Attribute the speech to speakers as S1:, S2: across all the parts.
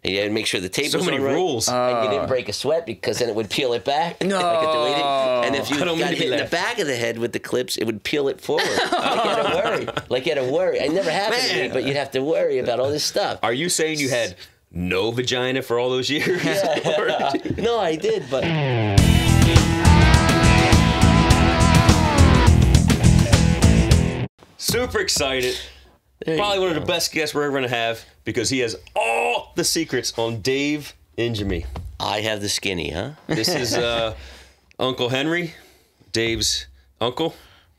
S1: And you had to make sure the tape
S2: So
S1: was
S2: many
S1: on right.
S2: rules.
S1: And you didn't break a sweat because then it would peel it back.
S3: No.
S1: Like at the waiting. And if you
S2: I don't
S1: got
S2: mean to
S1: hit in the
S2: laugh.
S1: back of the head with the clips, it would peel it forward. Like you had to worry. Like you had to worry. It never happened to me,
S2: Man.
S1: but you'd have to worry about all this stuff.
S2: Are you saying you had no vagina for all those years?
S1: No, I did, but...
S2: Super excited. Probably one of the best guests we're ever going to have because he has all the secrets on Dave and Jimmy.
S1: I have the skinny, huh?
S2: This is Uncle Henry, Dave's uncle.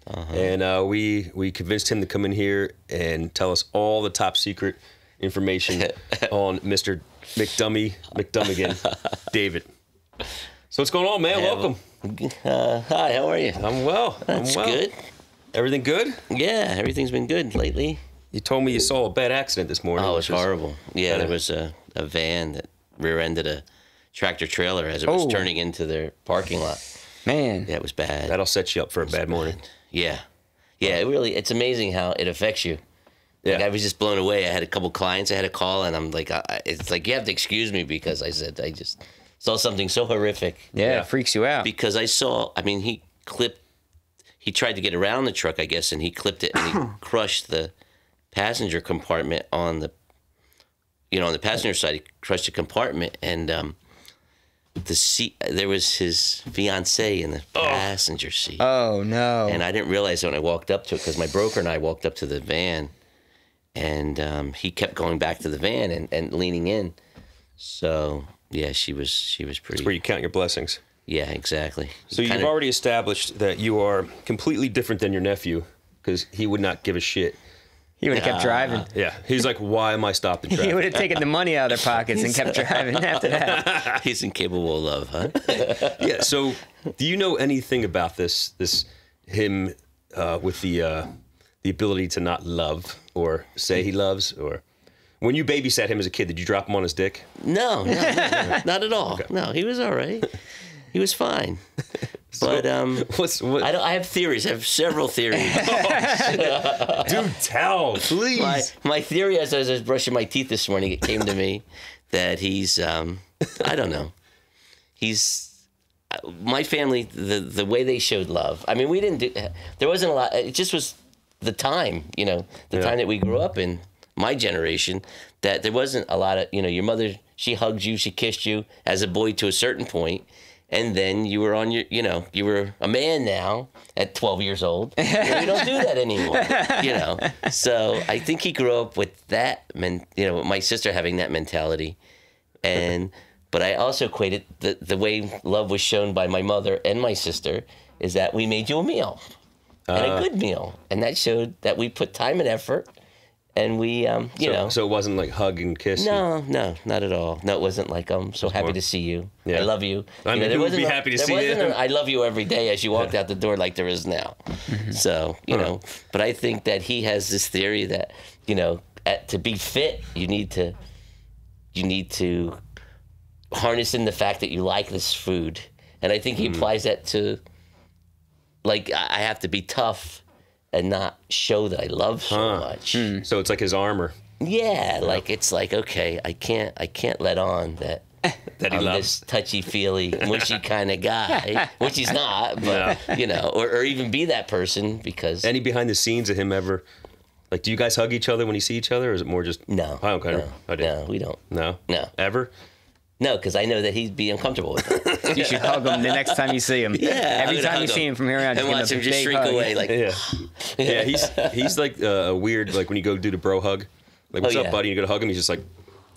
S2: And we convinced him to come in here and tell us all the top secret information on Mr. McDummigan, David. So what's going on, man?
S1: Yeah,
S2: Welcome.
S1: Hi, how are you?
S2: I'm well.
S1: That's
S2: I'm well.
S1: good.
S2: Everything good?
S1: Yeah, everything's been good lately.
S2: You told me you saw a bad accident this morning.
S1: Oh, it was
S2: which is-
S1: horrible. Yeah, there was a van that rear-ended a tractor trailer as it was
S3: Oh.
S1: turning into their parking lot.
S3: Man.
S1: Yeah, it was bad.
S2: That'll set you up for a bad morning.
S1: Yeah. Yeah, it's amazing how it affects you. Like,
S2: Yeah.
S1: I was just blown away. I had a couple clients I had to call, and I'm like, it's like, you have to excuse me because I just saw something so horrific.
S3: Yeah, it freaks you out.
S1: Because he tried to get around the truck, I guess, and he clipped it and he crushed the passenger compartment on the passenger side. He crushed the compartment, and the seat, there was his fiancée in the passenger seat.
S3: Oh, no.
S1: And I didn't realize it when I walked up to it because my broker and I walked up to the van, and he kept going back to the van and leaning in. So yeah, she was pretty.
S2: That's where you count your blessings.
S1: Yeah, exactly.
S2: So you've already established that you are completely different than your nephew because he would not give a shit.
S3: He would have kept driving.
S2: Yeah, he's like, why am I stopping
S3: He
S2: traffic?
S3: would have taken the money out of their pockets and kept driving after that.
S1: He's incapable of love, huh?
S2: Yeah. So, do you know anything about him with the ability to not love or say he loves, or when you babysat him as a kid, did you drop him on his dick?
S1: No, not at all. Okay. No, he was all right. He was fine. But I have theories. I have several theories.
S2: Dude, tell, please.
S1: My theory, as I was brushing my teeth this morning, it came to me that he's I don't know. He's my family. The way they showed love. I mean, we didn't do. There wasn't a lot. It just was the time. The time that we grew up in. My generation, that there wasn't a lot of. Your mother. She hugged you. She kissed you as a boy to a certain point. And then you were on your, you were a man now at 12 years old. We don't do that anymore, So I think he grew up with that, with my sister having that mentality. But I also equated the way love was shown by my mother and my sister is that we made you a meal, and a good meal. And that showed that we put time and effort. And we,
S2: So it wasn't like hug and kiss?
S1: No, not at all. No, it wasn't like, I'm so happy to see you.
S2: Yeah.
S1: I love you.
S2: I mean, who would be happy to see you?
S1: There wasn't I love you every day as you walked out the door like there is now. So, but I think that he has this theory that, to be fit, you need to harness in the fact that you like this food. And I think he applies that to, like, I have to be tough and not show that I love so much.
S2: So it's like his armor.
S1: Yeah, like it's like, okay, I can't let on that
S2: That he
S1: I'm
S2: loves.
S1: this touchy-feely, mushy kind of guy, which he's not, but or even be that person because
S2: Any behind the scenes of him ever, like, do you guys hug each other when you see each other, or is it more just
S1: no,
S2: I don't care.
S1: no, we don't.
S2: No,
S1: No. No, because I know that he'd be uncomfortable with it.
S3: You should hug him the next time you see him.
S1: Yeah,
S3: Every
S1: I'm
S3: time
S1: gonna
S3: you
S1: hug
S3: see him from here on,
S1: and watch him just shrink away. Like,
S2: yeah, he's like a weird, like when you go do the bro hug, like what's up, buddy? You go to hug him, he's just like,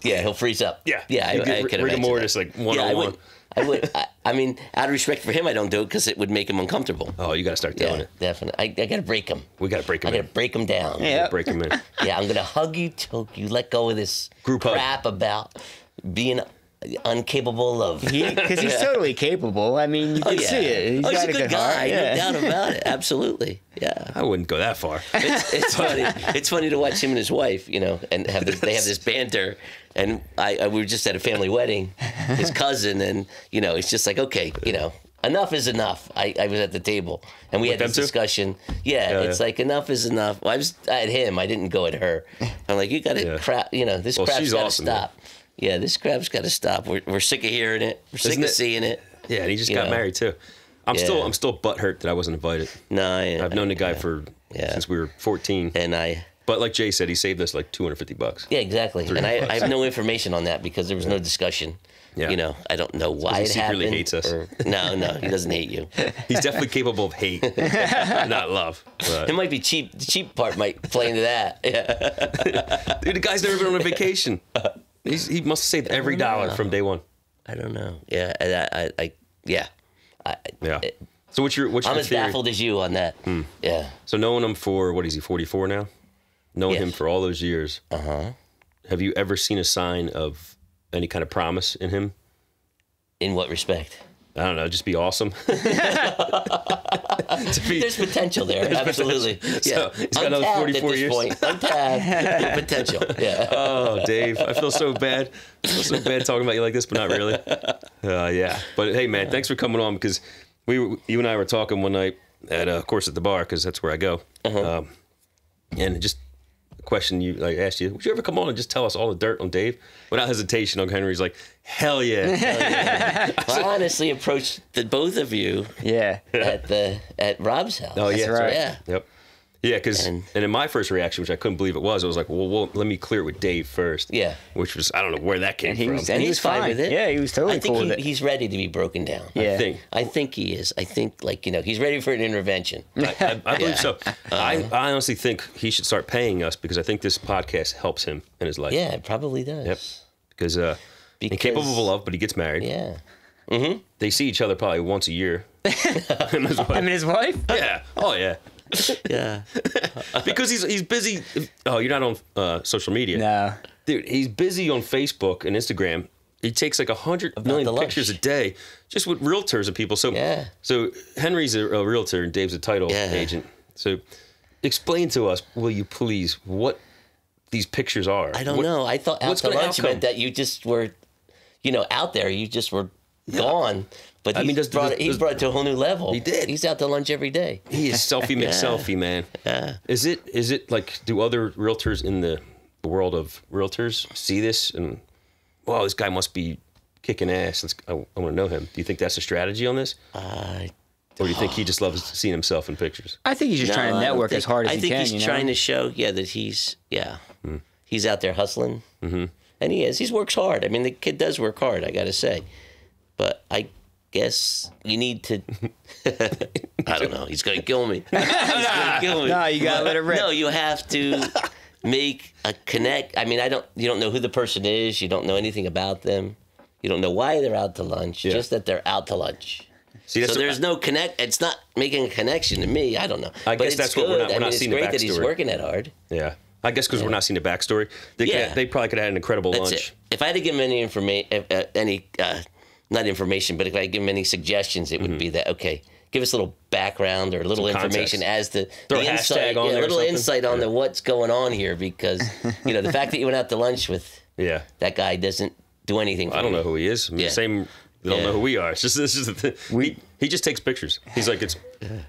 S1: yeah, he'll freeze up.
S2: yeah,
S1: I can
S2: rigor
S1: imagine
S2: mortis,
S1: that.
S2: like one-on-one.
S1: I would. I mean, out of respect for him, I don't do it because it would make him uncomfortable.
S2: Oh, you got to start doing
S1: Yeah,
S2: it.
S1: definitely. I got to break him.
S2: We got to break him
S1: I
S2: in.
S1: got to break him down.
S3: Yeah.
S2: Break him in.
S1: Yeah, I'm gonna hug you till you let go of this
S2: Group hug.
S1: crap about being incapable of.
S3: Because he's totally capable. I mean, you can see it. He's
S1: He's
S3: got
S1: a good guy,
S3: heart.
S1: no doubt about it. Absolutely, yeah.
S2: I wouldn't go that far.
S1: It's funny. It's funny to watch him and his wife, and they have this banter. And we were just at a family wedding, his cousin, and it's just like, okay, enough is enough. I was at the table, and we had this discussion. Yeah, it's like enough is enough. Well, I was at him. I didn't go at her. I'm like, you got to crap. This crap's
S2: she's
S1: got to
S2: awesome,
S1: stop. Yeah, this crap's got to stop. We're sick of hearing it. We're sick
S2: Isn't
S1: of
S2: it?
S1: seeing it.
S2: Yeah, and he just
S1: You
S2: got
S1: know.
S2: married too. I'm
S1: Yeah.
S2: still butthurt that I wasn't invited.
S1: No,
S2: I've known the guy for since we were 14.
S1: and
S2: But like Jay said, he saved us like $250.
S1: yeah, exactly. And I have no information on that because there was no discussion.
S2: Yeah.
S1: You know, I don't know why
S2: he
S1: it
S2: secretly
S1: happened.
S2: hates us.
S1: No, he doesn't hate you.
S2: He's definitely capable of hate, not love.
S1: It
S2: But,
S1: might be cheap. The cheap part might play into that. Yeah.
S2: dude, the guy's never been on a vacation. He must have saved every dollar from day one.
S1: I don't know. Yeah, I yeah.
S2: Yeah. So what's your
S1: I'm as
S2: theory?
S1: baffled as you on that. Yeah.
S2: So knowing him for what is he 44 now? Knowing
S1: Yes.
S2: him for all those years. Have you ever seen a sign of any kind of promise in him?
S1: In what respect?
S2: I don't know, just be awesome.
S1: There's potential there. Absolutely. Yeah.
S2: he's got another 44 years.
S1: Untapped potential. Yeah.
S2: Oh, Dave, I feel so bad. I feel so bad talking about you like this, but not really. Yeah. But hey, man, thanks for coming on because you and I were talking one night at, of course, at the bar because that's where I go. And just a question I asked you, would you ever come on and just tell us all the dirt on Dave? Without hesitation, Uncle Henry's like, hell yeah.
S1: I honestly approached the both of you
S3: Yeah.
S1: at Rob's house.
S2: Oh, yeah.
S3: right.
S1: Yeah.
S2: Yep. Yeah, because
S1: And-
S2: in my first reaction, which I couldn't believe it was like, well, let me clear it with Dave first.
S1: Yeah.
S2: Which was, I don't know where that came
S3: And he
S2: from.
S3: was, and he
S1: He's
S3: was
S1: fine
S3: fine
S1: with it.
S3: Yeah, he was totally
S1: I think
S3: cool with it.
S1: he's ready to be broken down.
S3: Yeah.
S2: I
S1: I think he is. I think, he's ready for an intervention.
S2: I believe
S1: Yeah.
S2: so. I honestly think he should start paying us because I think this podcast helps him in his life.
S1: Yeah, it probably does.
S2: Yep. Because incapable of love, but he gets married.
S1: Yeah.
S2: They see each other probably once a year. Him and his wife.
S3: Him and his wife?
S2: Yeah. Oh yeah.
S1: Yeah.
S2: Because he's busy. Oh, you're not on social media.
S3: No.
S2: Dude, he's busy on Facebook and Instagram. He takes like 100 million
S1: the lunch.
S2: pictures a day just with realtors and people. So,
S1: Yeah.
S2: so Henry's a realtor and Dave's a title
S1: Yeah.
S2: agent. So explain to us, will you please, what these pictures are.
S1: I don't know. I thought out
S2: what's
S1: to
S2: gonna
S1: lunch
S2: outcome?
S1: meant that you just were, out there. You just were gone. But
S2: I mean,
S1: he's brought it to a whole new level.
S2: He did.
S1: He's out to lunch every day.
S2: He is selfie McSelfie, man.
S1: Yeah.
S2: Is it like, do other realtors in the world of realtors see this and, wow, this guy must be kicking ass. I want to know him. Do you think that's a strategy on this? Or do you think he just loves seeing himself in pictures?
S3: I think he's just trying to
S1: I don't
S3: network as
S1: think-
S3: hard as
S1: I
S3: he
S1: think
S3: can.
S1: he's trying to show, that he's out there hustling. Mm-hmm. And he is. He works hard. I mean, the kid does work hard, I got to say. But I guess you need to. I don't know. He's going to kill me. He's gonna kill me.
S3: No, you gotta let it rip.
S1: No, you have to make a connect. I mean, you don't know who the person is. You don't know anything about them. You don't know why they're out to lunch.
S2: Yeah.
S1: Just that they're out to lunch.
S2: See,
S1: So there's no connect. It's not making a connection to me. I don't know.
S2: I
S1: But
S2: guess
S1: it's
S2: that's
S1: good.
S2: what we're not
S1: I mean,
S2: seeing the
S1: it's great that he's
S2: backstory.
S1: working that hard.
S2: Yeah. I guess because we're not seeing the backstory. They probably could have had an incredible
S1: That's
S2: lunch.
S1: it. If I had to give him any information, not information, but if I give him any suggestions, it would be that, okay, give us a little background or a little
S2: Some
S1: information
S2: context.
S1: as to
S2: Throw
S1: the
S2: a hashtag
S1: insight,
S2: on there
S1: a
S2: or
S1: little
S2: something.
S1: insight on the what's going on here, because the fact that you went out to lunch with
S2: Yeah.
S1: that guy doesn't do anything for
S2: I don't
S1: me.
S2: know who he is. I mean,
S1: Yeah.
S2: Same. They don't
S1: Yeah.
S2: know who we are. It's just the thing. He just takes pictures. He's like,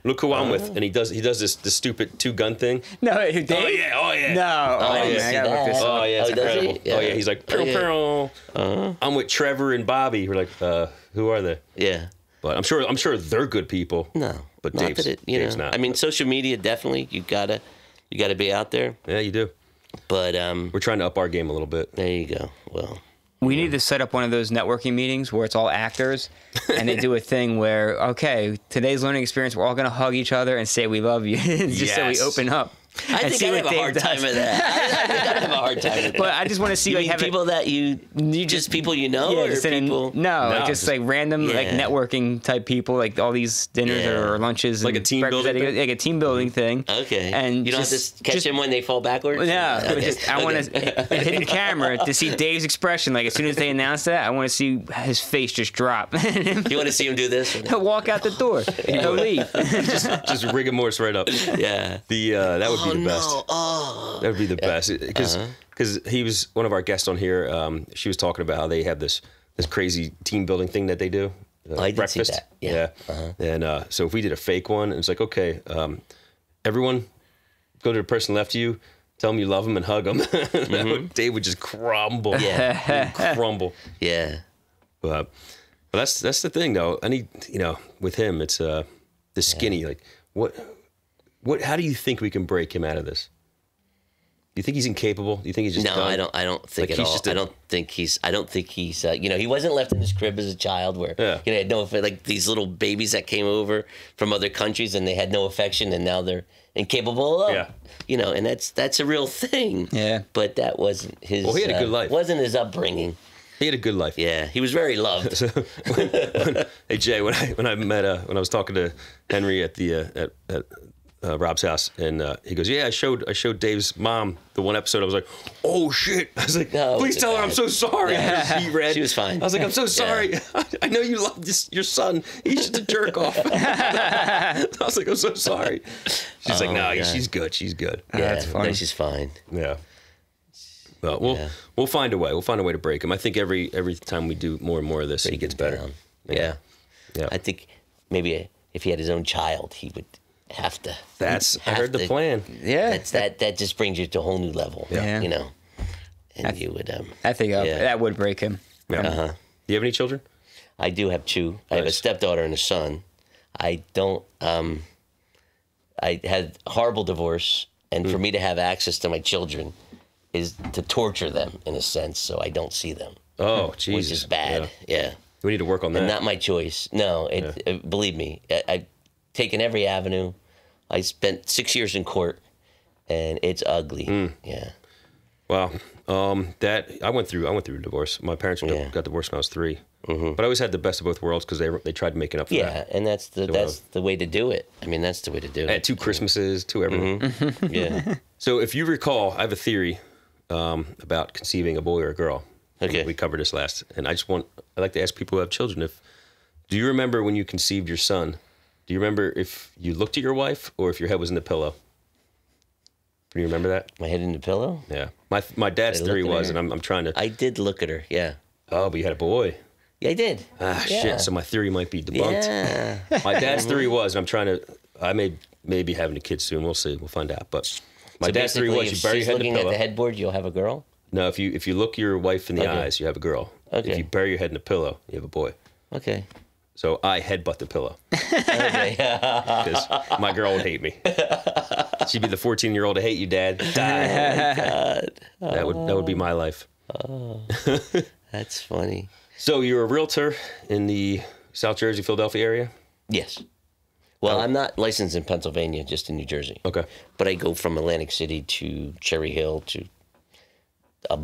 S2: look who I'm with, and he does this stupid 2-gun thing.
S3: No, Dave?
S2: Oh yeah.
S3: No.
S1: I
S3: Oh,
S1: didn't
S3: man,
S1: see
S3: I gotta look
S1: that.
S3: this up.
S2: Oh yeah, it's
S1: Oh, does he?
S2: incredible.
S1: Yeah.
S2: Oh yeah, he's like, pew,
S1: Okay.
S2: I'm with Trevor and Bobby. We're like, who are they?
S1: Yeah.
S2: But I'm sure they're good people.
S1: No.
S2: But
S1: not
S2: Dave's,
S1: that it,
S2: Dave's not.
S1: I mean, social media, definitely, you gotta be out there.
S2: Yeah, you do.
S1: But
S2: We're trying to up our game a little bit.
S1: there you go. Well,
S3: We need to set up one of those networking meetings where it's all actors and they do a thing where, okay, today's learning experience, we're all going to hug each other and say we love you just so we
S2: Yes.
S3: open up.
S1: I
S3: and
S1: think
S3: see
S1: I
S3: what
S1: have a
S3: Dave
S1: hard
S3: does.
S1: time with that. I think I have a hard time with that.
S3: But I just want to see
S1: You
S3: like
S1: mean
S3: have
S1: people that you just people you know,
S3: yeah,
S1: or
S3: just in,
S1: people?
S3: no, like just
S2: just-
S3: like random like
S1: Yeah.
S3: networking type people, like all these dinners
S1: Yeah.
S3: or lunches,
S2: Like
S3: and
S2: a team
S3: breakfast
S2: building
S3: that he-
S2: thing?
S3: like a team building thing.
S1: Okay,
S3: and
S1: you don't have to catch them when they fall backwards.
S3: Yeah, but
S1: Okay.
S3: just, I want a hidden camera to see Dave's expression. Like as soon as they announce that, I want to see his face just drop.
S1: You want to see him do this?
S3: He'll walk out the door. He'll leave.
S2: Just rigor mortis right up.
S1: Yeah.
S2: The that would be the best.
S1: No. Oh.
S2: That would be the best because he was one of our guests on here. She was talking about how they have this crazy team building thing that they do.
S1: I did see
S2: breakfast.
S1: that. Yeah.
S2: And so if we did a fake one, and it's like, okay, everyone, go to the person left of you, tell him you love him and hug him. Dave would just crumble.
S1: Yeah.
S2: He'd crumble.
S1: Yeah.
S2: But that's the thing though. With him, it's the skinny. Like what? How do you think we can break him out of this? Do you think he's incapable? Do you think he's just
S1: No,
S2: done?
S1: I don't think
S2: Like,
S1: at
S2: he's
S1: all.
S2: just
S1: I don't think he's. He wasn't left in his crib as a child where he had no like these little babies that came over from other countries and they had no affection and now they're incapable of love.
S2: Yeah.
S1: And that's a real thing.
S3: Yeah.
S1: But that wasn't his.
S2: Well, he had a good life.
S1: Wasn't his upbringing.
S2: He had a good life.
S1: Yeah, he was very loved.
S2: Hey Jay, when I was talking to Henry at the at Rob's house, and he goes, "Yeah, I showed Dave's mom the one episode." I was like, "Oh shit!" I was like,
S1: No,
S2: "Please tell her I'm so sorry." She read.
S1: She was fine.
S2: I was like, "I'm so sorry. I know you love your son. He's just a jerk off." I was like, "I'm so sorry." She's like, "No,
S1: God.
S2: she's good. She's good."
S1: Yeah,
S3: that's funny.
S1: no, she's fine.
S2: Yeah. Well, we'll find a way. We'll find a way to break him. I think every time we do more and more of this, he gets better.
S1: Down. Yeah. I think maybe if he had his own child, he would have to.
S2: I heard the plan.
S3: Yeah.
S1: That just brings you to a whole new level.
S3: Yeah.
S1: And you would.
S3: I think that would break him.
S2: Yeah. Do you have any children?
S1: I do have two. I have a
S2: Nice.
S1: stepdaughter and a son. I don't. I had a horrible divorce, and for me to have access to my children is to torture them in a sense. So I don't see them,
S2: Oh, Jesus.
S1: which is bad. Yeah.
S2: We need to work on that.
S1: And not my choice. No, believe me, I've taken every avenue. I spent 6 years in court, and it's ugly. Yeah.
S2: Wow. I went through a divorce. My parents got divorced when I was 3. But I always had the best of both worlds because they tried making up for
S1: Yeah,
S2: that.
S1: and that's the way to do it. I mean, that's the way to do
S2: I had
S1: it.
S2: 2 Christmases, 2 everything.
S1: Yeah.
S2: So if you recall, I have a theory about conceiving a boy or a girl.
S1: Okay.
S2: We covered this last, and I like to ask people who have children do you remember when you conceived your son? Do you remember if you looked at your wife or if your head was in the pillow? Do you remember that?
S1: My head in the pillow?
S2: Yeah. My dad's
S1: I
S2: theory
S1: looked at
S2: was,
S1: her.
S2: and I'm trying to.
S1: I did look at her, yeah.
S2: Oh, but you had a boy.
S1: Yeah, I did.
S2: Ah,
S1: Yeah.
S2: shit. So my theory might be debunked.
S1: Yeah.
S2: My dad's theory was, and I'm trying to. I may be having a kid soon. We'll see. We'll find out. But my
S1: So
S2: dad's theory
S1: basically,
S2: was,
S1: if
S2: you bury your
S1: she's
S2: head in the
S1: looking at
S2: pillow.
S1: the headboard, you'll have a girl?
S2: No, if you look your wife in the
S1: Okay.
S2: eyes, you have a girl.
S1: Okay.
S2: If you bury your head in the pillow, you have a boy.
S1: Okay.
S2: So I headbutt the pillow
S1: Okay.
S2: because my girl would hate me. She'd be the 14-year-old to hate you, Dad. Die. That would be my life.
S1: That's funny.
S2: So you're a realtor in the South Jersey, Philadelphia area?
S1: Yes. Well, I'm not licensed in Pennsylvania, just in New Jersey.
S2: Okay.
S1: But I go from Atlantic City to Cherry Hill to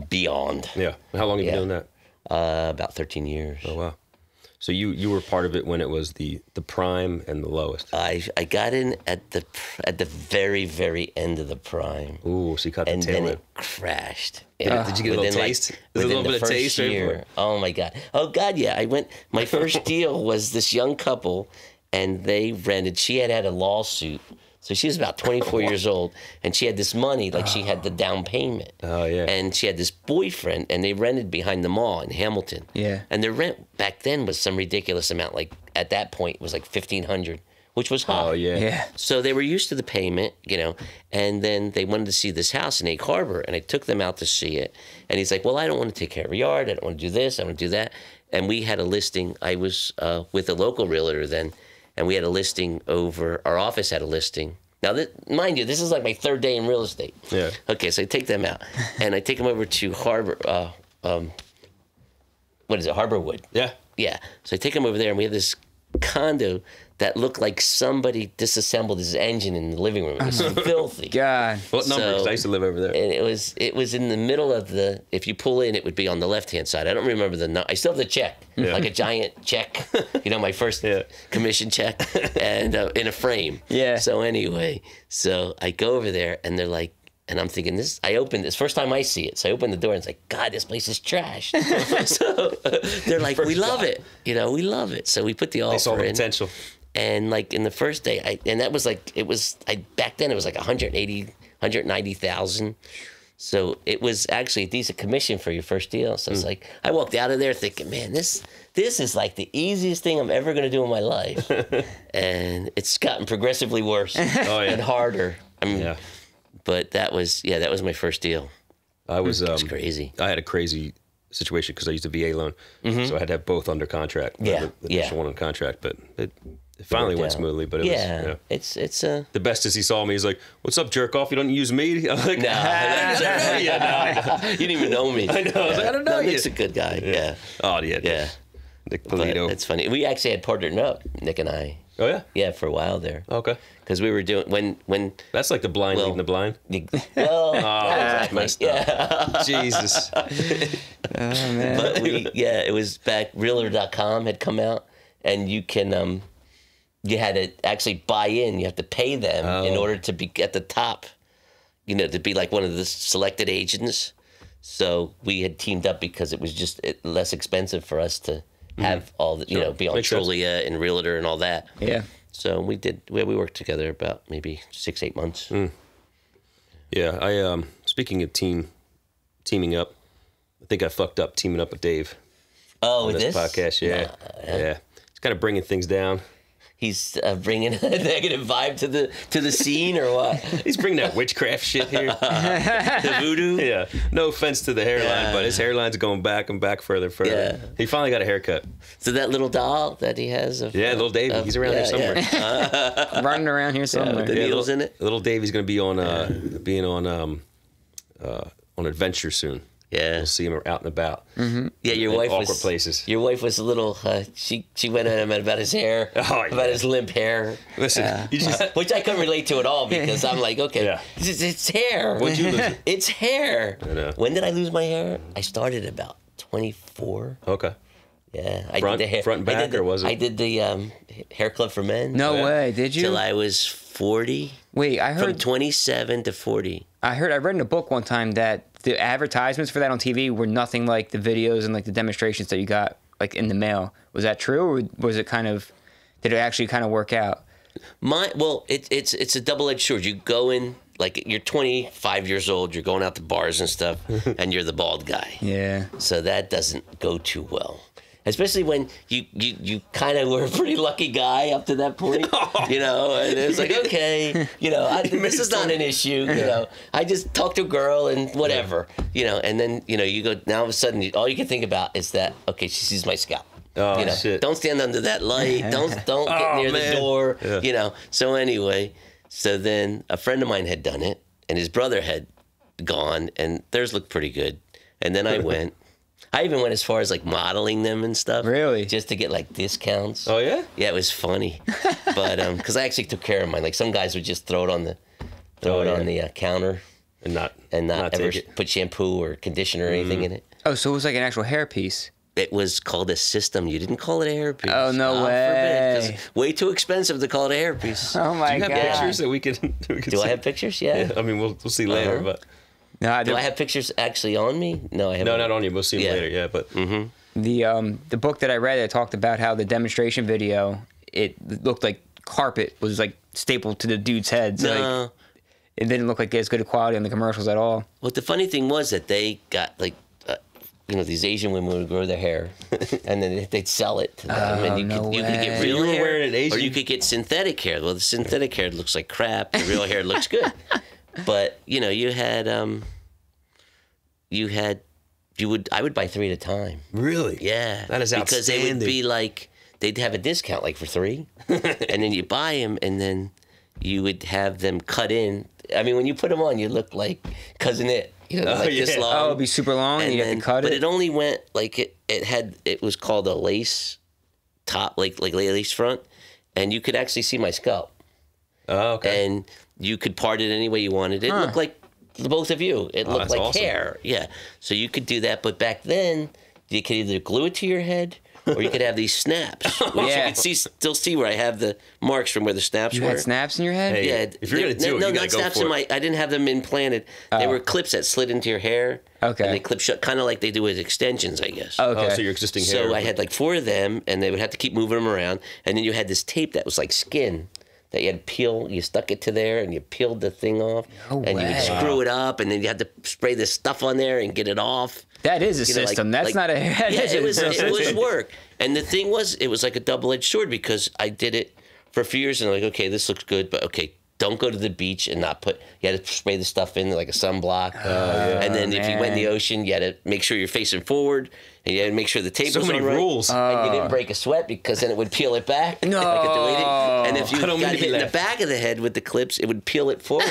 S1: beyond.
S2: Yeah. How long have you been
S1: Yeah.
S2: doing that?
S1: About 13 years.
S2: Oh wow. So you were part of it when it was the prime and the lowest.
S1: I got in at the very, very end of the prime.
S2: Ooh, so you caught the
S1: And
S2: tail
S1: then
S2: end.
S1: it crashed.
S2: Did you get a little
S1: Within,
S2: taste? Was it a
S1: within
S2: little
S1: the
S2: bit of
S1: first
S2: taste right
S1: year.
S2: before?
S1: Oh my God. Oh God, yeah. My first deal was this young couple, and they rented. She had a lawsuit, so she was about 24 years old, and she had this money, like she had the down payment.
S2: Oh, yeah.
S1: And she had this boyfriend, and they rented behind the mall in Hamilton.
S3: Yeah.
S1: And their rent back then was some ridiculous amount. Like at that point, it was like $1,500, which was high.
S2: Oh yeah.
S3: Yeah.
S1: So they were used to the payment, and then they wanted to see this house in Egg Harbor, and I took them out to see it. And he's like, well, I don't want to take care of a yard. I don't want to do this. I don't want to do that. And we had a listing. I was with a local realtor then, and we had a listing over, our office had a listing. Now, mind you, this is like my 3rd day in real estate.
S2: Yeah.
S1: Okay, so I take them out, and I take them over to Harbor, what is it, Harborwood?
S2: Yeah.
S1: Yeah. So I take him over there, and we have this condo that looked like somebody disassembled his engine in the living room. It was filthy.
S3: God.
S2: What number? 'Cause I used to live over there.
S1: And it was in the middle of the. If you pull in, it would be on the left-hand side. I don't remember the. I still have the check, like a giant check. My first commission check, and in a frame.
S3: Yeah.
S1: So anyway, so I go over there, and they're like. And I'm thinking, I opened this first time I see it. So I open the door and it's like, God, this place is trash. So they're like, we love it. We love it. So we put the offer
S2: They saw the
S1: in.
S2: potential.
S1: And like in the first day, that was like, back then it was like 190,000. So it was actually a decent commission for your first deal. So it's like, I walked out of there thinking, man, this is like the easiest thing I'm ever going to do in my life. And it's gotten progressively worse and harder. I mean, But that was my first deal.
S2: I was
S1: It's crazy.
S2: I had a crazy situation because I used a VA loan, so I had to have both under contract.
S1: Yeah,
S2: the initial one on contract, but it finally went
S1: out.
S2: smoothly. But it was,
S1: it's
S2: the best is he saw me. He's like, "What's up, jerk off? You don't use me?" I'm like,
S1: no, you didn't even know me.
S2: I know. I was like, I don't know you.
S1: Nick's a good guy. Yeah.
S2: Oh yeah,
S1: Yeah.
S2: Nick
S1: But
S2: Polito.
S1: it's funny. We actually had partnered up, Nick and I.
S2: Oh yeah.
S1: Yeah, for a while there.
S2: Okay.
S1: Because we were doing when
S2: That's like the blind leading the blind.
S1: well,
S2: that's messed up.
S1: yeah.
S2: Jesus.
S3: Oh man.
S1: But it was back. Realtor.com had come out, and you can you had to actually buy in. You have to pay them in order to be at the top. You know, to be like one of the selected agents. So we had teamed up because it was just less expensive for us to have all the, be on
S2: Makes sense.
S1: Trulia and Realtor and all that.
S3: Yeah.
S1: So we worked together about maybe 6-8 months.
S2: Yeah. I speaking of teaming up, I think I fucked up teaming up with Dave
S1: Oh,
S2: on
S1: with
S2: this
S1: this
S2: podcast. Yeah. Yeah. He's kind of bringing things down.
S1: He's bringing a negative vibe to the scene, or what?
S2: He's bringing that witchcraft shit here.
S1: The voodoo.
S2: Yeah. No offense to the hairline, but his hairline's going back and back further.
S1: Yeah.
S2: He finally got a haircut.
S1: So that little doll that he has of
S2: Yeah, little Davey. He's around here somewhere.
S3: Running around here somewhere.
S1: with the needles in it.
S2: Little Davey's gonna be on on adventure soon.
S1: Yeah,
S2: We'll see him out and about.
S1: yeah. Your
S2: in
S1: wife
S2: awkward
S1: was
S2: places.
S1: Your wife was a little. She went at him about his hair,
S2: Oh, yeah.
S1: about his limp hair.
S2: Listen, you just
S1: Which I couldn't relate to at all because I'm like, okay,
S2: Yeah.
S1: it's hair.
S2: When'd you lose it?
S1: It's hair.
S2: I know.
S1: When did I lose my hair? I started about 24.
S2: okay.
S1: Yeah, I
S2: Front-
S1: did the hair.
S2: front and back, or was it?
S1: I did the hair club for men.
S3: No
S2: Yeah.
S3: way. Did you?
S1: till I was 40.
S3: Wait, I
S1: From
S3: heard.
S1: 27 to 40.
S3: I read in a book one time that the advertisements for that on TV were nothing like the videos and like the demonstrations that you got like in the mail. Was that true, or was it kind of? Did it actually kind of work out?
S1: It's a double-edged sword. You go in like you're 25 years old. You're going out to bars and stuff, and you're the bald guy.
S3: Yeah.
S1: So that doesn't go too well. Especially when you kind of were a pretty lucky guy up to that point, and it's like, okay, this is not an issue, I just talked to a girl and whatever, and then, you go, now all of a sudden, all you can think about is that, okay, she sees my scalp.
S2: Oh, shit.
S1: Don't stand under that light. Don't get near the door, So anyway, so then a friend of mine had done it and his brother had gone and theirs looked pretty good. And then I went. I even went as far as like modeling them and stuff.
S3: Really?
S1: Just to get like discounts.
S2: Oh yeah.
S1: Yeah, it was funny. But because I actually took care of mine. Like some guys would just throw it on the counter
S2: And not
S1: ever
S2: take it.
S1: put shampoo or conditioner or anything in it.
S3: Oh, so it was like an actual hairpiece.
S1: It was called a system. You didn't call it a hairpiece.
S3: Oh, no
S1: God
S3: way.
S1: forbid, 'cause way too expensive to call it a hairpiece.
S3: Oh my
S2: Do you have
S3: god.
S2: pictures that we can
S1: Do I have pictures? Yeah.
S2: I mean, we'll see later, but
S3: No,
S1: Do I have pictures actually on me? No, I haven't.
S2: no, not on you. We'll see them
S1: Yeah.
S2: later. Yeah, but
S3: the book that I read, it talked about how the demonstration video, it looked like carpet was like stapled to the dude's head. So like,
S1: No.
S3: it didn't look like as good a quality on the commercials at all.
S1: Well, the funny thing was that they got like, these Asian women would grow their hair, and then they'd sell it to them, and you could get
S3: way.
S1: real
S2: You were
S1: hair,
S2: wearing an Asian-
S1: or you could get synthetic hair. Well, the synthetic hair looks like crap. The real hair looks good, but I would buy 3 at a time.
S2: really,
S1: Yeah,
S2: that is
S1: because they would
S2: outstanding.
S1: be like they'd have a discount like for 3, and then you buy them, and then you would have them cut in. I mean, when you put them on, you look like Cousin It. Like this
S2: yeah.
S1: long.
S3: Oh, it'd be super long, and you have to cut
S1: But
S3: it.
S1: it only went like it was called a lace top, like lace front, and you could actually see my scalp,
S2: Oh, okay.
S1: and you could part it any way you wanted. It looked like the both of you. It looked
S2: that's
S1: like
S2: awesome.
S1: hair. Yeah, so you could do that. But back then, you could either glue it to your head. Or you could have these snaps, which
S3: Yeah.
S1: you can still see where I have the marks from where the snaps
S3: You
S1: were.
S3: had snaps in your head?
S2: Hey,
S1: Yeah,
S2: if you're gonna do it,
S1: no,
S2: you gotta
S1: not
S2: go
S1: snaps
S2: for
S1: in
S2: it.
S1: I didn't have them implanted. They were clips that slid into your hair.
S3: Okay.
S1: And they clip shut, kind of like they do with extensions, I guess.
S3: Okay.
S2: Oh, so your existing hair.
S1: So I had like 4 of them, and they would have to keep moving them around. And then you had this tape that was like skin that you had to peel. You stuck it to there, and you peeled the thing off,
S3: No
S1: and you
S3: way.
S1: would screw it up, and then you had to spray this stuff on there and get it off.
S3: That is a
S1: You know, like-
S3: system. That's
S1: like-
S3: not a that
S1: Yeah,
S3: is
S1: it
S3: a
S1: was
S3: system.
S1: work. And the thing was, it was like a double-edged sword because I did it for a few years, and I'm like, okay, this looks good, but okay, don't go to the beach and not put. You had to spray the stuff in like a sunblock, and then if you went in the ocean, you had to make sure you're facing forward, and you had to make sure the table's
S2: So many
S1: on right.
S2: rules.
S1: And you didn't break a sweat because then it would peel it back.
S3: No.
S1: And if you got hit in the back of the head with the clips, it would peel it forward.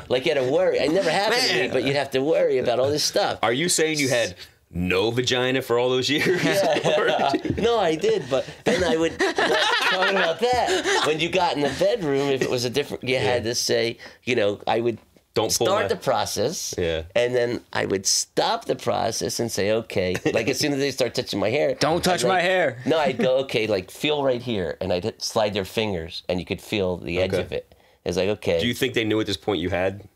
S1: Like you had to worry. It never happened to me, but you'd have to worry about all this stuff.
S2: Are you saying you had no vagina for all those years?
S1: No, I did, but then I would talking about that. When you got in the bedroom, if it was a different, you had to say, I would start the process, and then I would stop the process and say, okay, like as soon as they start touching my hair,
S3: don't touch my hair.
S1: No, I'd go, okay, like feel right here, and I'd slide their fingers, and you could feel the edge of it. It's like, okay.
S2: Do you think they knew at this point you had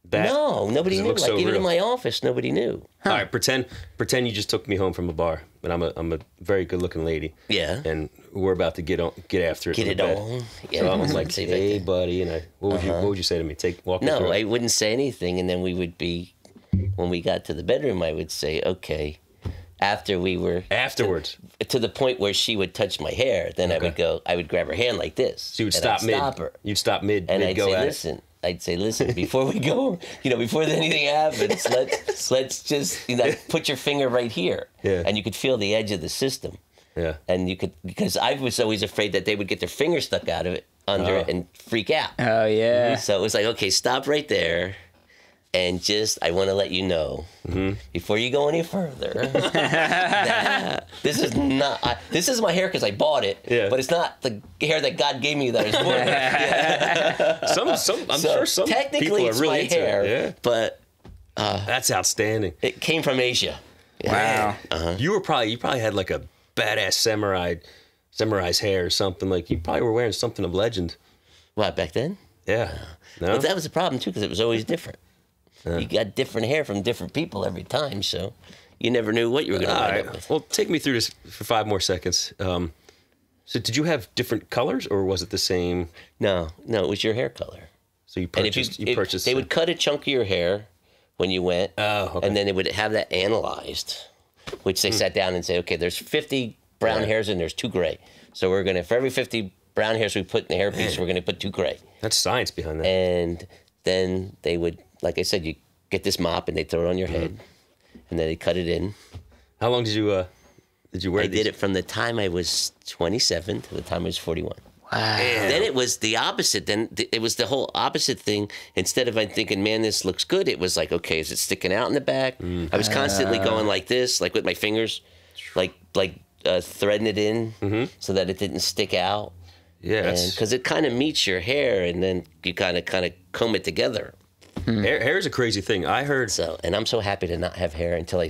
S2: that?
S1: No, nobody knew. Like
S2: so
S1: even
S2: real.
S1: in my office, nobody knew.
S2: All right, pretend you just took me home from a bar, and I'm a very good looking lady.
S1: Yeah.
S2: And we're about to get after it.
S1: Get it on. Yeah.
S2: So I'm like, hey, buddy, and what would you say to me? Walk me through
S1: No,
S2: it.
S1: I wouldn't say anything, and then we would be, when we got to the bedroom, I would say, okay. After we were
S2: afterwards
S1: to the point where she would touch my hair, then I would grab her hand like this.
S2: So you would stop mid.
S1: Stop her.
S2: You'd stop mid.
S1: And
S2: I'd
S1: say, listen, before we go, before anything happens, let's just put your finger right here.
S2: Yeah.
S1: And you could feel the edge of the system.
S2: Yeah.
S1: And you could, because I was always afraid that they would get their finger stuck out of it under it and freak out.
S3: Oh yeah.
S1: So it was like, okay, stop right there. And I want to let you know, before you go any further, that this is my hair because I bought it, but it's not the hair that God gave me that I was born with.
S2: I'm sure some
S1: technically
S2: people are
S1: it's
S2: really
S1: my
S2: into
S1: hair,
S2: it.
S1: but
S2: That's outstanding.
S1: it came from Asia.
S3: Wow.
S2: You probably had like a badass samurai's hair or something. Like you probably were wearing something of legend.
S1: What, back then?
S2: Yeah. No.
S1: But that was the problem too, because it was always different. You got different hair from different people every time, so you never knew what you were going to wind up with.
S2: Well, take me through this for 5 more seconds. So did you have different colors, or was it the same?
S1: No, it was your hair color.
S2: So you purchased.
S1: They would cut a chunk of your hair when you went, and then they would have that analyzed, which they sat down and say, okay, there's 50 brown hairs and there's 2 gray. So we're going to, for every 50 brown hairs we put in the hairpiece, we're going to put 2 gray.
S2: That's science behind that.
S1: And then they would, like I said, you get this mop and they throw it on your head, and then they cut it in.
S2: How long did you wear
S1: I
S2: these?
S1: did it from the time I was 27 to the time I was 41.
S3: Wow.
S1: Then it was the opposite. Then it was the whole opposite thing. Instead of thinking, man, this looks good, it was like, okay, is it sticking out in the back? I was constantly going like this, like with my fingers, like threading it in so that it didn't stick out.
S2: Yeah.
S1: Because it kind of meets your hair, and then you kind of comb it together.
S2: Hair is a crazy thing. I heard.
S1: So, and I'm so happy to not have hair until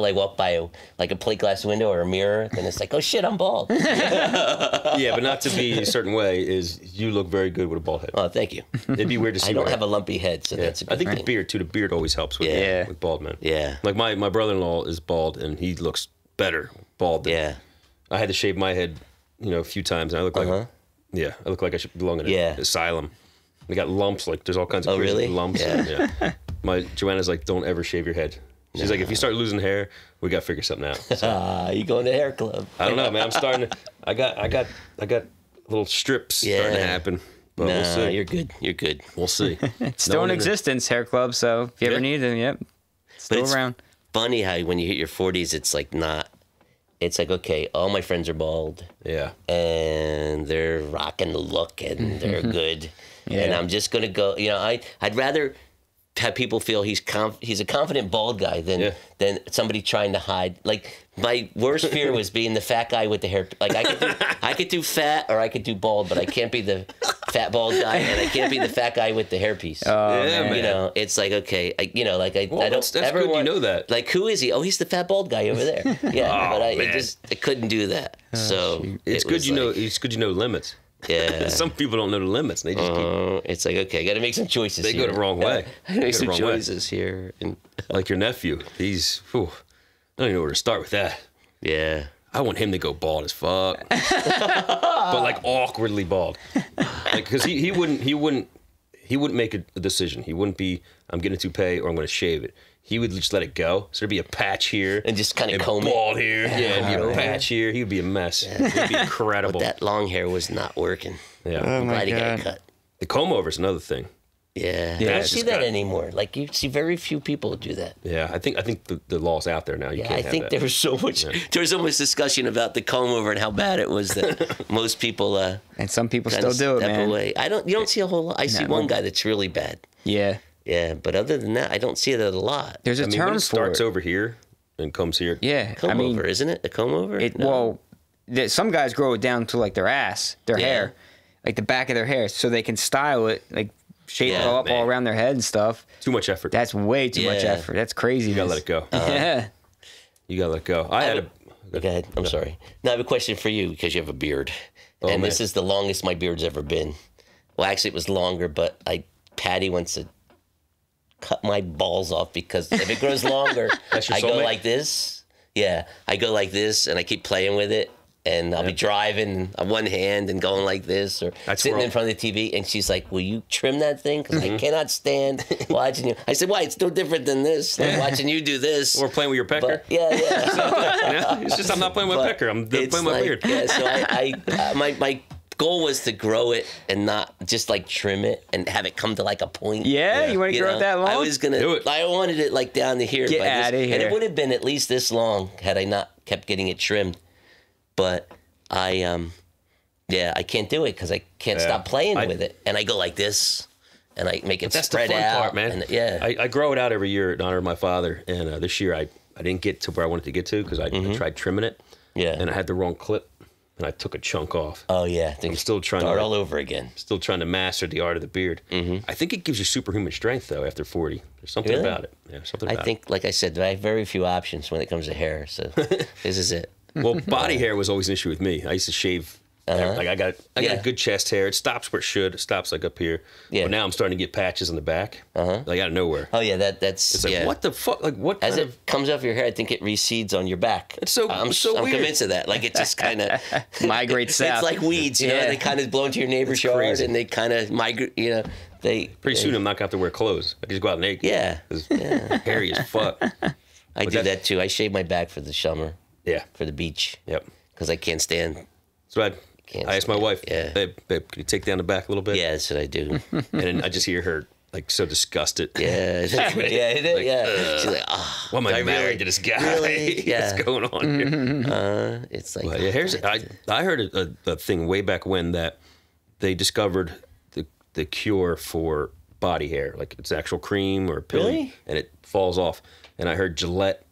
S1: I walk by a plate glass window or a mirror. Then it's like, oh shit, I'm bald.
S2: Yeah, but not to be a certain way. Is you look very good with a bald head.
S1: Oh, thank you.
S2: It'd be weird to see.
S1: I don't have a lumpy head, so that's a good
S2: I think
S1: thing.
S2: the beard too. The beard always helps with with bald men.
S1: Yeah.
S2: Like my brother-in-law is bald, and he looks better bald. Than I had to shave my head, a few times, and I look like I look like I should belong in an asylum. We got lumps, like there's all kinds of crazy lumps.
S1: Yeah.
S2: My Joanna's like, don't ever shave your head. She's like, if you start losing hair, we got to figure something out. So,
S1: You going to hair club?
S2: I don't know, man. I'm starting to. I got little strips starting to happen. But we'll see.
S1: You're good. You're good.
S2: We'll see.
S3: It's still in existence, hair club. So if you ever need it, still
S1: it's
S3: around.
S1: Funny how when you hit your 40s, it's like not. It's like, okay, all my friends are bald.
S2: Yeah.
S1: And they're rocking the look and they're good. And I'm just gonna go. I'd rather have people feel he's a confident bald guy than somebody trying to hide. Like my worst fear was being the fat guy with the hair. Like I could do fat or I could do bald, but I can't be the fat bald guy and I can't be the fat guy with the hairpiece.
S3: Oh, man.
S1: It's like, okay, I don't
S2: that's
S1: ever
S2: good
S1: want.
S2: You know that.
S1: Like, who is he? Oh, he's the fat bald guy over there. Yeah, but I couldn't do that. So
S2: it's good It's good you know limits.
S1: Yeah.
S2: Some people don't know the limits. They just
S1: it's like, okay, I got to make some choices.
S2: They go the wrong way.
S1: I got to make some choices here. And
S2: like your nephew, I don't even know where to start with that.
S1: Yeah.
S2: I want him to go bald as fuck, but like awkwardly bald, like because he wouldn't make a decision. He wouldn't be, I'm getting a toupee or I'm going to shave it. He would just let it go. So there'd be a patch here.
S1: And just kind of comb
S2: bald
S1: it.
S2: here. Yeah, and be a patch here. He would be a mess. It'd be incredible.
S1: But that long hair was not working.
S2: Yeah.
S3: Oh
S1: I'm
S3: my
S1: glad he got
S3: God.
S1: it cut.
S2: The comb over is another thing.
S1: Yeah,
S3: Yeah,
S1: I don't
S3: it's
S1: see
S2: just
S1: that
S2: got-
S1: anymore. Like you see very few people do that.
S2: Yeah, I think the law's out there now. You
S1: Yeah,
S2: can't
S1: I
S2: have
S1: think
S2: that.
S1: there was so much discussion about the comb over and how bad it was that most people
S3: And some people
S1: kind
S3: still
S1: of
S3: do it,
S1: step
S3: man.
S1: away. You don't see a whole lot. I see
S3: No.
S1: one guy that's really bad.
S3: Yeah.
S1: Yeah, but other than that, I don't see it a lot.
S3: There's a
S2: I mean,
S3: term
S2: when it
S3: for
S2: starts
S3: it.
S2: over here and comes here.
S3: Yeah.
S1: Comb
S3: I mean,
S1: over, isn't it? A comb over?
S3: it
S1: No.
S3: well, some guys grow it down to like their ass, their
S1: Yeah.
S3: hair, like the back of their hair, so they can style it, like shape
S1: Yeah,
S3: it all up all
S2: man.
S3: around their head and stuff.
S2: Too much effort.
S3: That's way too much
S1: Yeah.
S3: effort. That's crazy.
S2: You gotta let it go.
S3: Yeah.
S2: You gotta let it go. I had a.
S1: Go ahead. I'm sorry. Now I have a question for you because you have a beard,
S2: Oh,
S1: and
S2: man.
S1: this is the longest my beard's ever been. Well, actually, it was longer, but Patty wants to cut my balls off because if it grows longer,
S2: That's your
S1: I go
S2: soulmate?
S1: like this. Yeah, I go like this, and I keep playing with it. And I'll be driving on one hand and going like this, or
S2: That's
S1: sitting
S2: where
S1: in front of the TV. And she's like, "Will you trim that thing? Because I cannot stand watching you." I said, "Why? It's no different than this. Like watching you do this."
S2: Or playing with your pecker.
S1: But, yeah.
S2: You know? It's just I'm not playing with
S1: But
S2: pecker. I'm playing
S1: it's
S2: with my beard.
S1: Yeah, so my goal was to grow it and not just like trim it and have it come to like a point.
S3: Yeah, you want to
S1: You
S3: grow
S1: know?
S3: it that long?
S1: I was gonna.
S2: Do it.
S1: I wanted it like down to here.
S3: Get
S1: by this-
S3: outta
S1: And
S3: here.
S1: it would have been at least this long had I not kept getting it trimmed. But I can't do it because I can't
S2: Yeah.
S1: stop playing
S2: I-
S1: with it. And I go like this, and I make it
S2: That's the
S1: spread
S2: fun
S1: out.
S2: part, man.
S1: And, yeah.
S2: I grow it out every year in honor of my father, and this year I didn't get to where I wanted to get to because I tried trimming it.
S1: Yeah.
S2: And I had the wrong clip, and I took a chunk off.
S1: Oh yeah. I'm
S2: still trying to
S1: start
S2: like-
S1: all over again.
S2: Still trying to master the art of the beard. I think it gives you superhuman strength though after 40. There's something
S1: Really?
S2: about it. Yeah, something
S1: I
S2: about
S1: think, like I said, I have very few options when it comes to hair. So this is it.
S2: it. Well, body hair was always an issue with me. I used to shave. Like I got
S1: Yeah.
S2: good chest hair. It stops where it should. It stops like up here.
S1: Yeah.
S2: But now I'm starting to get patches on the back. Like out of nowhere.
S1: Oh yeah, that's
S2: It's like
S1: yeah.
S2: what the fuck? Like what
S1: As
S2: kind
S1: it comes off your hair, I think it recedes on your back.
S2: It's so-
S1: I'm
S2: it's so
S1: I'm
S2: weird.
S1: convinced of that. Like it just kind of
S3: Migrate south.
S1: It's like weeds, you know.
S3: Yeah.
S1: They kind of blow into your neighbor's yard,
S2: crazy.
S1: and they kind of migrate. You know, they
S2: Pretty soon I'm not gonna have to wear clothes. I can just go out naked.
S1: Yeah,
S2: 'Cause hairy as fuck.
S1: I do
S2: that-
S1: that too. I shave my back for the summer,
S2: Yeah.
S1: for the beach,
S2: Yep.
S1: because I can't stand.
S2: So
S1: Can't
S2: I asked my
S1: stand
S2: wife,
S1: it.
S2: babe, can you take down the back a little bit?
S1: Yeah, that's what I do.
S2: And then I just hear her like so disgusted.
S1: Yeah, yeah. She's like, oh,
S2: Why am I
S1: I
S2: married
S1: really-
S2: to this guy?
S1: really? Yeah.
S2: What's going on here?
S1: it's like
S2: But yeah, I heard a thing way back when that they discovered the cure for body hair, like it's actual cream or a pill,
S1: Really?
S2: and it falls off. And I heard Gillette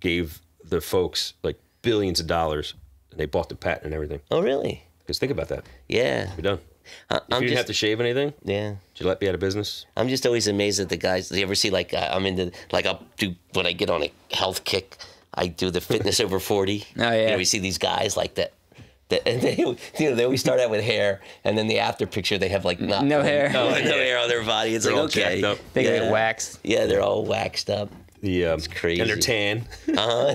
S2: gave the folks like billions of dollars, and they bought the patent and everything.
S1: Oh really?
S2: Because think about that,
S1: Yeah.
S2: you're done. If you
S1: I'm
S2: didn't
S1: just
S2: have to shave anything,
S1: yeah.
S2: Gillette be out of business.
S1: I'm just always amazed at the guys. Do you ever see like I'm into like I'll do when I get on a health kick, I do the fitness over 40.
S3: Oh, yeah.
S1: You know, we see these guys like that. And they, they always start out with hair, and then the after picture they have like
S3: No hair.
S1: no hair on their body. It's
S2: They're
S1: like
S2: all
S1: okay,
S2: jacked up.
S3: They
S1: yeah.
S3: get waxed.
S1: Yeah, they're all waxed up. crazy.
S2: And they're tan.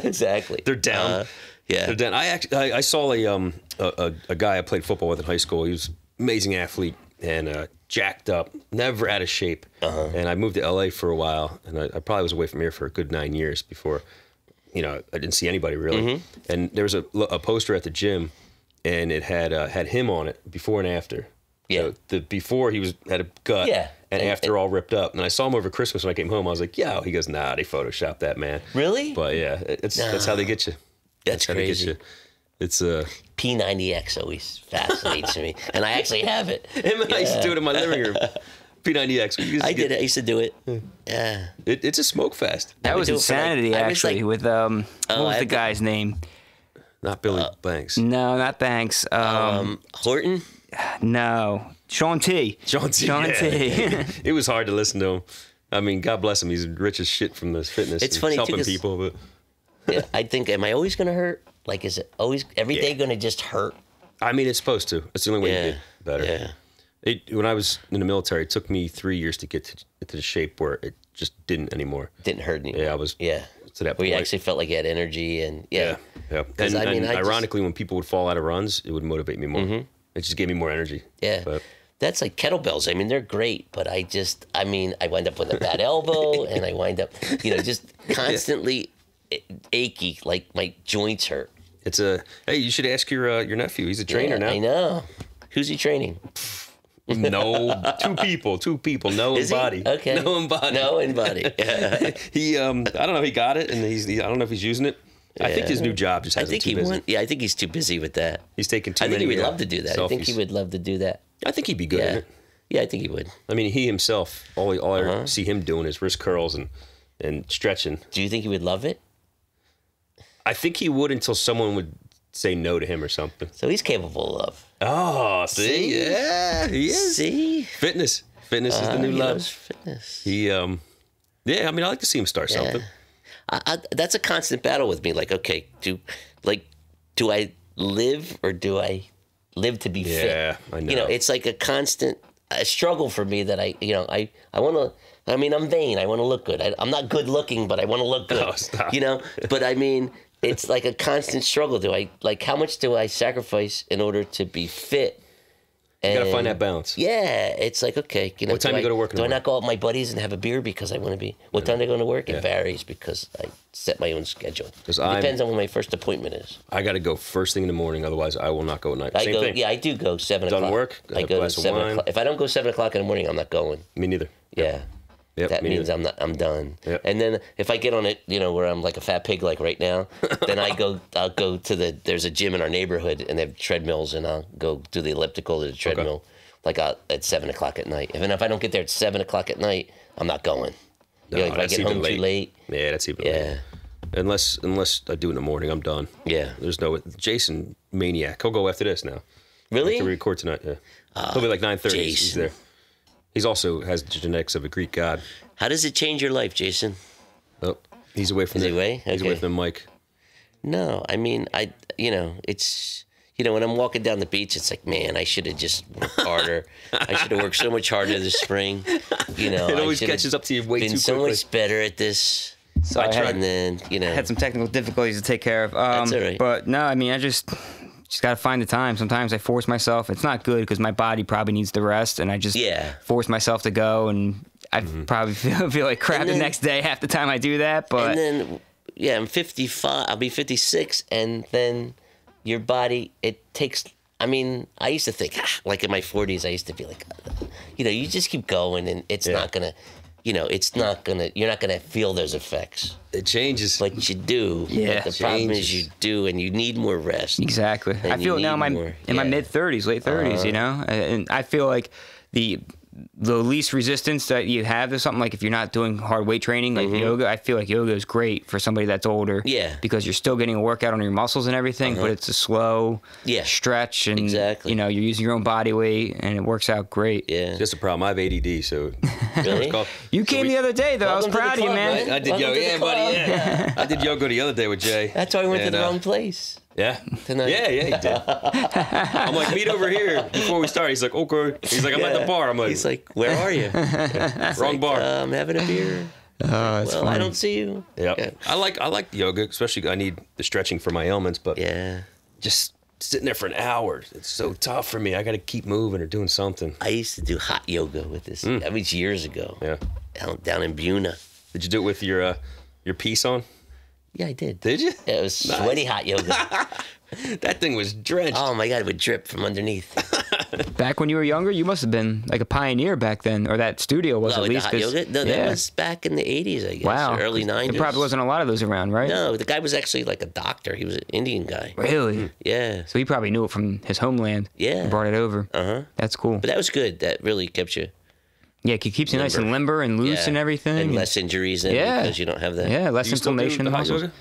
S1: Exactly.
S2: They're down.
S1: Yeah.
S2: They're down. I saw a guy I played football with in high school. He was an amazing athlete and jacked up, never out of shape. And I moved to LA for a while, and I probably was away from here for a good 9 years before, I didn't see anybody really. And there was a poster at the gym, and it had him on it before and after.
S1: Yeah.
S2: The before he had a gut.
S1: Yeah.
S2: And after all ripped up. And I saw him over Christmas when I came home. I was like, yo. He goes, nah, they photoshopped that, man.
S1: Really?
S2: But yeah, that's how they get you.
S1: That's
S2: how they get
S1: crazy.
S2: you. It's
S1: P90X always fascinates me, and I actually have it.
S2: I used to do it in my living room. P90X. We used to
S1: I
S2: get-
S1: did it. I used to do it. Yeah.
S2: It's a smoke fest.
S3: That
S1: would
S3: was
S1: do it for, like-
S3: insanity,
S1: I was
S3: actually.
S1: like-
S3: with what was
S1: I
S3: the
S1: had to-
S3: guy's name?
S2: Not Billy Banks.
S3: No, not Banks.
S1: Horton.
S3: No, Sean T.
S2: John T.
S3: Sean
S2: yeah.
S3: T.
S2: It was hard to listen to him. I mean, God bless him. He's rich as shit from this fitness.
S1: It's
S2: and
S1: funny, too,
S2: helping
S1: 'cause-
S2: people, but
S1: Yeah, I think, am I always going to hurt? Like, is it always, every day
S2: Yeah.
S1: going to just hurt?
S2: I mean, it's supposed to. It's the only way
S1: Yeah.
S2: to get better.
S1: Yeah.
S2: When I was in the military, it took me 3 years to get to the shape where it just didn't anymore.
S1: Didn't hurt anymore.
S2: Yeah, I was
S1: Yeah.
S2: to that
S1: Where
S2: point.
S1: you actually felt like you had energy and, yeah.
S2: Yeah.
S1: 'Cause,
S2: And,
S1: I mean,
S2: and
S1: I just-
S2: ironically, when people would fall out of runs, it would motivate me more. It just gave me more energy.
S1: Yeah.
S2: But
S1: That's like kettlebells. I mean, they're great, but I wind up with a bad elbow and I wind up, just constantly achy, like my joints hurt.
S2: hey, you should ask your nephew. He's a trainer
S1: Yeah,
S2: now.
S1: I know. Who's he training?
S2: No, two people. No
S1: Is
S2: in
S1: he?
S2: body.
S1: Okay.
S2: No in body.
S1: No in body.
S2: He, I don't know. He got it, and I don't know if he's using it. I think his new job just
S1: I
S2: has him
S1: think
S2: too
S1: he
S2: busy.
S1: Yeah, I think he's too busy with that.
S2: He's taking too
S1: I think
S2: many.
S1: he would love to do that. I think he
S2: selfies.
S1: would love to do that.
S2: I think he'd be good
S1: Yeah.
S2: at it.
S1: Yeah, I think he would.
S2: I mean, he himself, all I see him doing is wrist curls and stretching.
S1: Do you think he would love it?
S2: I think he would until someone would say no to him or something.
S1: So he's capable of.
S2: Oh, see? Yeah, he is.
S1: See?
S2: Fitness is the new
S1: He
S2: love.
S1: loves fitness.
S2: He, yeah, I mean, I like to see him start something.
S1: That's a constant battle with me. Like, okay, do I live or do I live to be fit?
S2: Yeah, I know.
S1: You know, it's like a constant struggle for me that I want to. I mean, I'm vain. I want to look good. I'm not good looking, but I want to look good.
S2: Oh, stop.
S1: You know, but I mean, it's like a constant struggle. How much do I sacrifice in order to be fit?
S2: You got to find that balance.
S1: Yeah, it's like, okay, you know,
S2: What time
S1: do
S2: you go to work in
S1: Do
S2: the
S1: I not go out with my buddies and have a beer because I want to be? What time do I go to work?
S2: Yeah.
S1: It varies because I set my own schedule.
S2: 'Cause
S1: Depends on when my first appointment is.
S2: I got to go first thing in the morning, otherwise I will not go at night.
S1: I
S2: Same
S1: go.
S2: thing.
S1: Yeah, I do go 7
S2: Done
S1: o'clock.
S2: work,
S1: I
S2: a
S1: go to
S2: glass of
S1: 7
S2: wine.
S1: o'clock. If I don't go 7 o'clock in the morning, I'm not going.
S2: Me neither.
S1: Yeah.
S2: Yep,
S1: That
S2: me
S1: means
S2: neither.
S1: I'm done.
S2: Yep.
S1: And then if I get on it, you know, where I'm like a fat pig like right now, then I'll go to there's a gym in our neighborhood and they have treadmills and I'll go do the elliptical to the treadmill like at 7 o'clock at night. And if I don't get there at 7 o'clock at night, I'm not going.
S2: No,
S1: You know, if I
S2: that's
S1: get
S2: even
S1: home too late.
S2: Yeah, that's even
S1: Yeah.
S2: late. Unless I do it in the morning, I'm done.
S1: Yeah.
S2: There's no Jason Maniac. He'll go after this now.
S1: Really?
S2: To record tonight. Yeah. He'll be like 9:30. He's
S1: Jason.
S2: there. He's also has the genetics of a Greek god.
S1: How does it change your life, Jason?
S2: Oh, he's away from
S1: Is
S2: the
S1: he away?
S2: He's away
S1: Okay.
S2: from the mic.
S1: No, I mean, it's, when I'm walking down the beach, it's like, man, I should have just worked harder. I should have worked so much harder this spring. You know,
S2: It
S1: I
S2: always
S1: should have
S2: catches up to you way
S1: been
S2: too
S1: so
S2: quickly.
S1: much better at this.
S3: So I
S1: And then,
S3: had some technical difficulties to take care of.
S1: That's all right.
S3: But no, I mean, I just got to find the time. Sometimes I force myself. It's not good because my body probably needs the rest, and I just force myself to go, and I probably feel like crap
S1: And
S3: the
S1: then-
S3: next day half the time I do that. But
S1: And then, I'm 55. I'll be 56, and then your body, it takes. I mean, I used to think, like in my 40s, I used to be like, you just keep going, and it's not gonna, you're not gonna feel those effects,
S2: It changes.
S1: but you do.
S3: Yeah.
S1: But the problem is
S2: Changes.
S1: you do, and you need more rest.
S3: exactly, I
S1: And you
S3: feel it now in my
S1: need more,
S3: in my
S1: yeah.
S3: mid 30s, late 30s. You know, and I feel like the least resistance that you have to something, like if you're not doing hard weight training like yoga, I feel like yoga is great for somebody that's older.
S1: Yeah.
S3: Because you're still getting a workout on your muscles and everything, but it's a slow stretch, and
S1: Exactly.
S3: you're using your own body weight, and it works out great.
S1: Yeah.
S2: Just a problem. I have ADD, so
S1: Really?
S3: You came the other day though. I was
S1: Welcome to the
S3: proud of you,
S1: club,
S3: man.
S1: right?
S2: I did
S1: Welcome
S2: yoga.
S1: to the
S2: Yeah, buddy.
S1: club.
S2: Yeah. I did yoga the other day with Jay.
S1: That's why we went to
S2: And,
S1: the wrong place.
S2: Yeah.
S1: Tonight.
S2: Yeah, he did. I'm like, meet over here before we start. He's like, okay. He's like, I'm at the bar. I'm like,
S1: He's like, where are you?
S2: wrong bar.
S1: I'm having a beer.
S3: It's
S1: Well, I
S3: funny.
S1: don't see you.
S2: Yeah.
S1: Yeah.
S2: I like yoga, especially I need the stretching for my ailments, but
S1: Yeah.
S2: just sitting there for an hour, it's so tough for me. I got to keep moving or doing something.
S1: I used to do hot yoga with this. That was years ago.
S2: Yeah.
S1: Down in Buna.
S2: Did you do it with your piece on?
S1: Yeah, I did.
S2: Did you?
S1: Yeah, it was
S2: Nice.
S1: sweaty hot yoga.
S2: That thing was drenched.
S1: Oh my god, it would drip from underneath.
S3: Back when you were younger, you must have been like a pioneer back then, or that studio was
S1: Oh,
S3: at
S1: with the
S3: least.
S1: hot
S3: 'cause-
S1: yoga? No, that was back in the 80s, I guess.
S3: wow,
S1: Or early 90s.
S3: There probably wasn't a lot of those around, right?
S1: No, the guy was actually like a doctor. He was an Indian guy.
S3: Really?
S1: Yeah.
S3: So he probably knew it from his homeland.
S1: Yeah.
S3: And brought it over.
S1: Uh-huh.
S3: That's cool.
S1: But that was good. That really kept you
S3: Yeah, it keeps you nice and limber and loose
S1: yeah,
S3: and everything.
S1: And less injuries then
S3: Yeah.
S1: because you don't have that.
S3: Yeah, less
S2: You still do
S3: inflammation in
S2: the
S3: the
S2: hot
S3: muscles.
S2: yoga?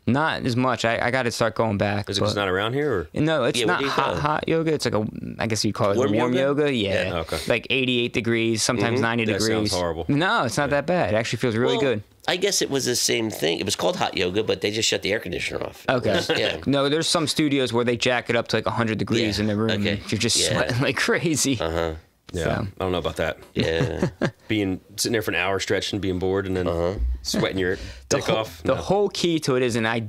S3: Not as much. I got to start going back.
S2: Is it just
S3: but-
S2: not around here? Or?
S3: No, it's
S1: Yeah, what
S3: not
S1: do you call it?
S3: hot yoga. It's like I guess you call it
S1: Warm
S3: warm
S1: yoga?
S3: yoga. Yeah.
S1: Yeah.
S2: Okay.
S3: Like 88 degrees, sometimes 90
S2: That
S3: degrees.
S2: sounds horrible.
S3: No, it's not that bad. It actually feels really
S1: Well,
S3: good.
S1: I guess it was the same thing. It was called hot yoga, but they just shut the air conditioner off.
S3: Okay.
S1: Yeah.
S3: No, there's some studios where they jack it up to like 100 degrees
S1: Yeah,
S3: in the room.
S1: okay.
S3: And you're just
S1: Yeah.
S3: sweating like crazy.
S1: Uh-huh.
S2: Yeah.
S3: So.
S2: I don't know about that.
S1: Yeah.
S2: Sitting there for an hour stretching, being bored, and then sweating your dick off.
S3: The
S2: No.
S3: whole key to it is, and I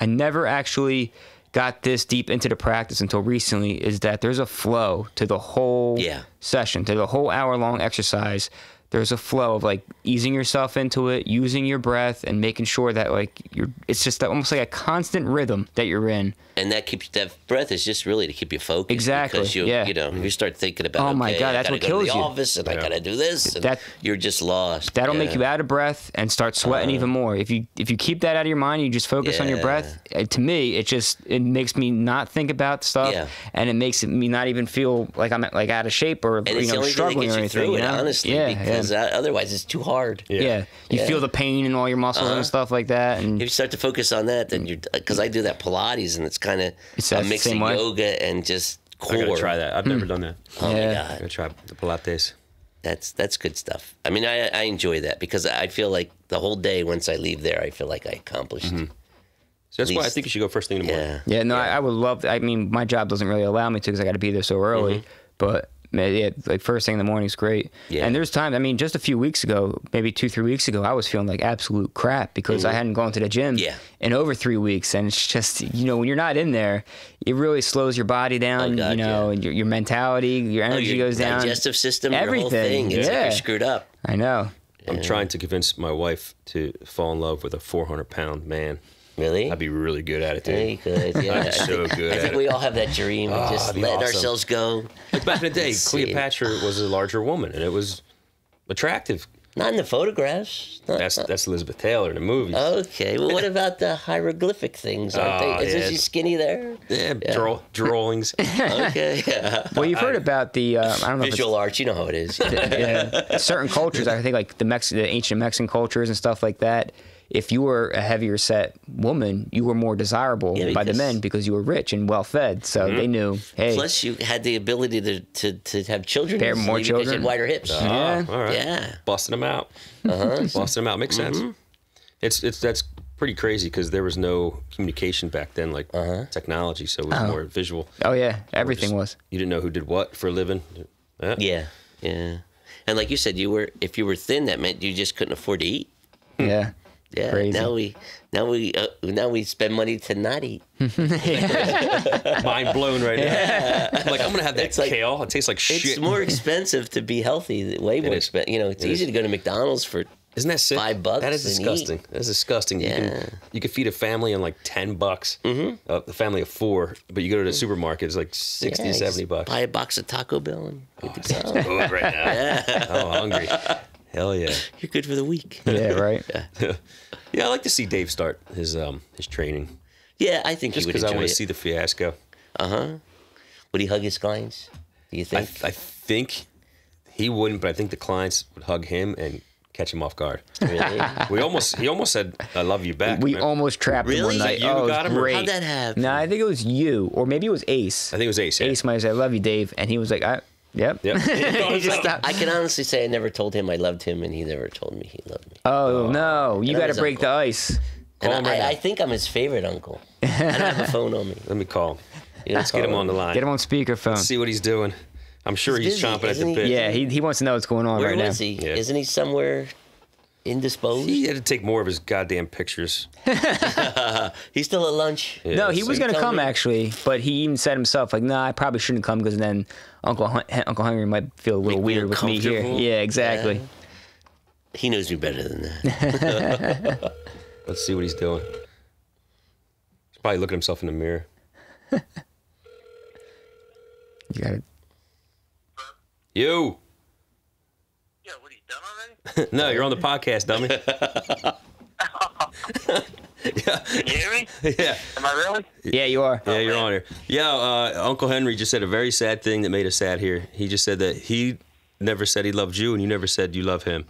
S3: never actually got this deep into the practice until recently, is that there's a flow to the whole
S1: Yeah.
S3: session, to the whole hour-long exercise there's a flow of like easing yourself into it, using your breath, and making sure that like it's just almost like a constant rhythm that you're in.
S1: And that breath is just really to keep you focused.
S3: Exactly.
S1: Because you start thinking about,
S3: Oh my God, that's
S1: I
S3: what
S1: gotta go to
S3: kills
S1: the
S3: you.
S1: office and I gotta do this. And you're just lost.
S3: That'll make you out of breath and start sweating even more. If you keep that out of your mind, you just focus on your breath. To me, it makes me not think about stuff, and it makes me not even feel like I'm like out of shape or
S1: And it's the only
S3: struggling
S1: thing
S3: or
S1: that gets you
S3: anything.
S1: through it, honestly, because otherwise it's too hard.
S3: You feel the pain in all your muscles and stuff like that. And
S1: if you start to focus on that, then because I do that Pilates and it's kind of a mix of yoga and just core.
S2: I gotta try that. I've never done that.
S1: Oh my
S2: I
S1: God,
S2: gotta try the Pilates.
S1: that's good stuff. I mean, I enjoy that because I feel like the whole day once I leave there, I feel like I accomplished.
S2: So that's why I think you should go first thing in the morning.
S3: I would love. I mean, my job doesn't really allow me to because I got to be there so early. But like first thing in the morning is great.
S1: Yeah.
S3: And there's times. I mean, just a few weeks ago, maybe 2-3 weeks ago, I was feeling like absolute crap because I hadn't gone to the gym in over 3 weeks, and it's just when you're not in there, it really slows your body down. And your mentality, your energy goes down.
S1: Digestive system,
S3: everything.
S1: Your whole thing. It's like you're screwed up.
S3: I know.
S2: I'm trying to convince my wife to fall in love with a 400-pound man.
S1: Really?
S2: I'd be really good at it, dude.
S1: Yeah, you could. Yeah,
S2: I'm so good
S1: I
S2: at
S1: think
S2: it.
S1: we all have that dream of just
S2: it'd be
S1: letting
S2: awesome.
S1: ourselves go.
S2: Like back in the day,
S1: See.
S2: Cleopatra was a larger woman, and it was attractive.
S1: Not in the photographs.
S2: That's Elizabeth Taylor in the movies.
S1: Okay. Well, what about the hieroglyphic things? Aren't they? Isn't she skinny there?
S2: Drawings.
S1: Okay. Yeah.
S3: Well, you've heard about the I don't know if
S1: Visual arts. You know how it is.
S3: certain cultures. I think like the ancient Mexican cultures and stuff like that. If you were a heavier set woman, you were more desirable by the men because you were rich and well fed. So they knew, hey.
S1: Plus, you had the ability to have children.
S3: Bear more
S1: because you
S3: children.
S1: had wider hips.
S3: Yeah.
S2: All right.
S1: Yeah.
S2: Busting them out. Busting them out makes sense. That's pretty crazy because there was no communication back then, like technology, so it was more visual.
S3: Oh yeah, everything was.
S2: You didn't know who did what for a living.
S1: Yeah. And like you said, if you were thin, that meant you just couldn't afford to eat.
S3: Yeah.
S1: Yeah.
S3: Crazy.
S1: Now we spend money to not eat.
S2: Mind blown right now. I'm like, I'm gonna have that kale. It tastes like shit.
S1: It's more expensive to be healthy. Way more expensive. It's easy to go to McDonald's for.
S2: Isn't that sick?
S1: $5
S2: That is
S1: and
S2: disgusting. That is disgusting.
S1: Yeah.
S2: You can feed a family on like $10. A family of 4, but you go to the supermarket, it's like 60, $70.
S1: Buy a box of Taco Bell and good to go.
S2: Good right now. Oh, hungry. Hell yeah.
S1: You're good for the week.
S3: Yeah. Right.
S2: Yeah, I like to see Dave start his training.
S1: Yeah, I think
S2: Just
S1: he would
S2: because I
S1: enjoy
S2: want
S1: it.
S2: to see the fiasco.
S1: Would he hug his clients? Do you think?
S2: I think he wouldn't, but I think the clients would hug him and catch him off guard.
S1: Really?
S2: He almost said, "I love you back."
S3: We
S2: man.
S3: almost trapped him
S1: Really?
S3: one night.
S2: You
S3: Oh, it
S2: got
S3: was
S2: him, or
S3: great.
S1: How'd that happen?
S3: No, I think it was you, or maybe it was Ace.
S2: I think it was Ace. Yeah.
S3: Ace might have said, "I love you, Dave," and he was like, "Yep."
S2: Yep.
S3: He just stopped.
S1: I can honestly say I never told him I loved him, and he never told me he loved me.
S3: Oh no, you
S1: that
S3: got to
S1: was
S3: break the
S1: Uncle.
S3: ice.
S1: And
S2: Call him right
S1: I
S2: now.
S1: think I'm his favorite uncle. I don't have a phone on me.
S2: Let me call him.
S1: Let's
S2: Get him on the line.
S3: Get him on speakerphone.
S2: See what he's doing. I'm sure
S1: He's
S2: he's
S1: busy,
S2: chomping at
S1: isn't
S2: the
S1: he?
S2: bit.
S3: Yeah, he wants to know what's going on
S1: Where
S3: right now.
S1: was he?
S2: Yeah.
S1: Isn't he somewhere indisposed?
S2: He had to take more of his goddamn pictures.
S1: He's still at lunch.
S2: Yeah,
S3: No, he
S2: so
S3: was
S2: you
S3: going to
S1: tell
S3: come
S1: me.
S3: actually, but he even said himself like, "Nah, I probably shouldn't come because then Uncle Henry might feel a little
S1: Make me
S3: weird with me here."
S1: uncomfortable.
S3: Yeah, exactly.
S1: Yeah. He knows me better than that.
S2: Let's see what he's doing. He's probably looking at himself in the mirror.
S3: You got it.
S2: You.
S4: Yeah, what, are you done already?
S2: No, you're on the podcast, dummy.
S4: Can you hear me?
S2: Yeah.
S4: Am I really?
S3: Yeah, you are.
S2: Yeah, you're on here. Yeah, Uncle Henry just said a very sad thing that made us sad here. He just said that he never said he loved you, and you never said you love him.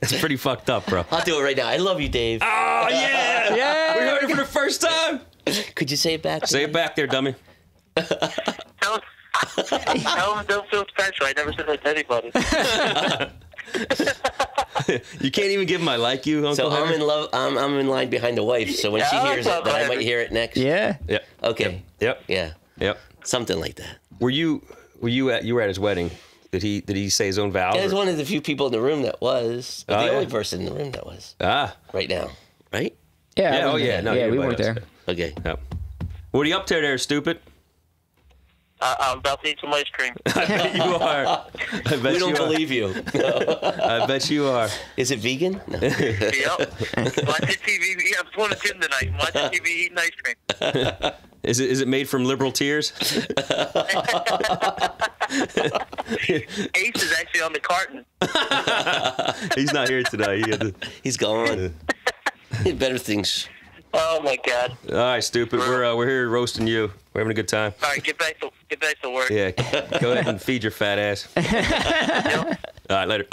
S2: It's pretty fucked up, bro.
S1: I'll do it right now. I love you, Dave.
S2: Oh, yeah!
S3: Yeah.
S2: We heard it for the first time.
S1: Could you say it back? to
S2: Say
S1: me?
S2: it back there, dummy.
S4: Tell him don't feel special. I never said that to anybody.
S2: You can't even give him I like you, Uncle
S1: So I'm
S2: Henry.
S1: in love. I'm in line behind the wife. So when she
S4: Yeah,
S1: hears it,
S4: Uncle
S1: then I might
S4: Henry.
S1: hear it next.
S3: Yeah.
S2: Yep.
S1: Okay.
S2: Yep.
S1: Yeah.
S2: Yep.
S1: Something like that.
S2: Were you at his wedding? Did he say his own vows?
S1: I was
S2: or-
S1: one of the few people in the room that was, but
S2: Oh,
S1: the
S2: yeah.
S1: only person in the room that was
S2: Ah.
S1: right now. Right?
S3: Yeah.
S2: Yeah.
S3: I
S2: Oh
S3: wasn't
S2: yeah.
S3: there.
S2: No.
S3: yeah, we
S2: everybody
S3: weren't
S2: else.
S3: there.
S1: Okay.
S2: Yep. What are you up to there, stupid?
S4: I'm about to eat some ice cream.
S2: I bet you are. I bet
S1: We don't
S2: you are.
S1: believe you.
S2: I bet you are.
S1: Is it vegan? No.
S4: Yep. Watching TV. Yeah, I'm going to gym tonight. Watching TV, eating ice cream.
S2: Is it made from liberal tears?
S4: Ace is actually on the carton.
S2: He's not here today.
S1: He's gone. Better things.
S4: Oh my God.
S2: All right, stupid. We're here roasting you. We're having a good time.
S4: All right, get back to work.
S2: Yeah, go ahead and feed your fat ass.
S4: Yep.
S2: All right, later.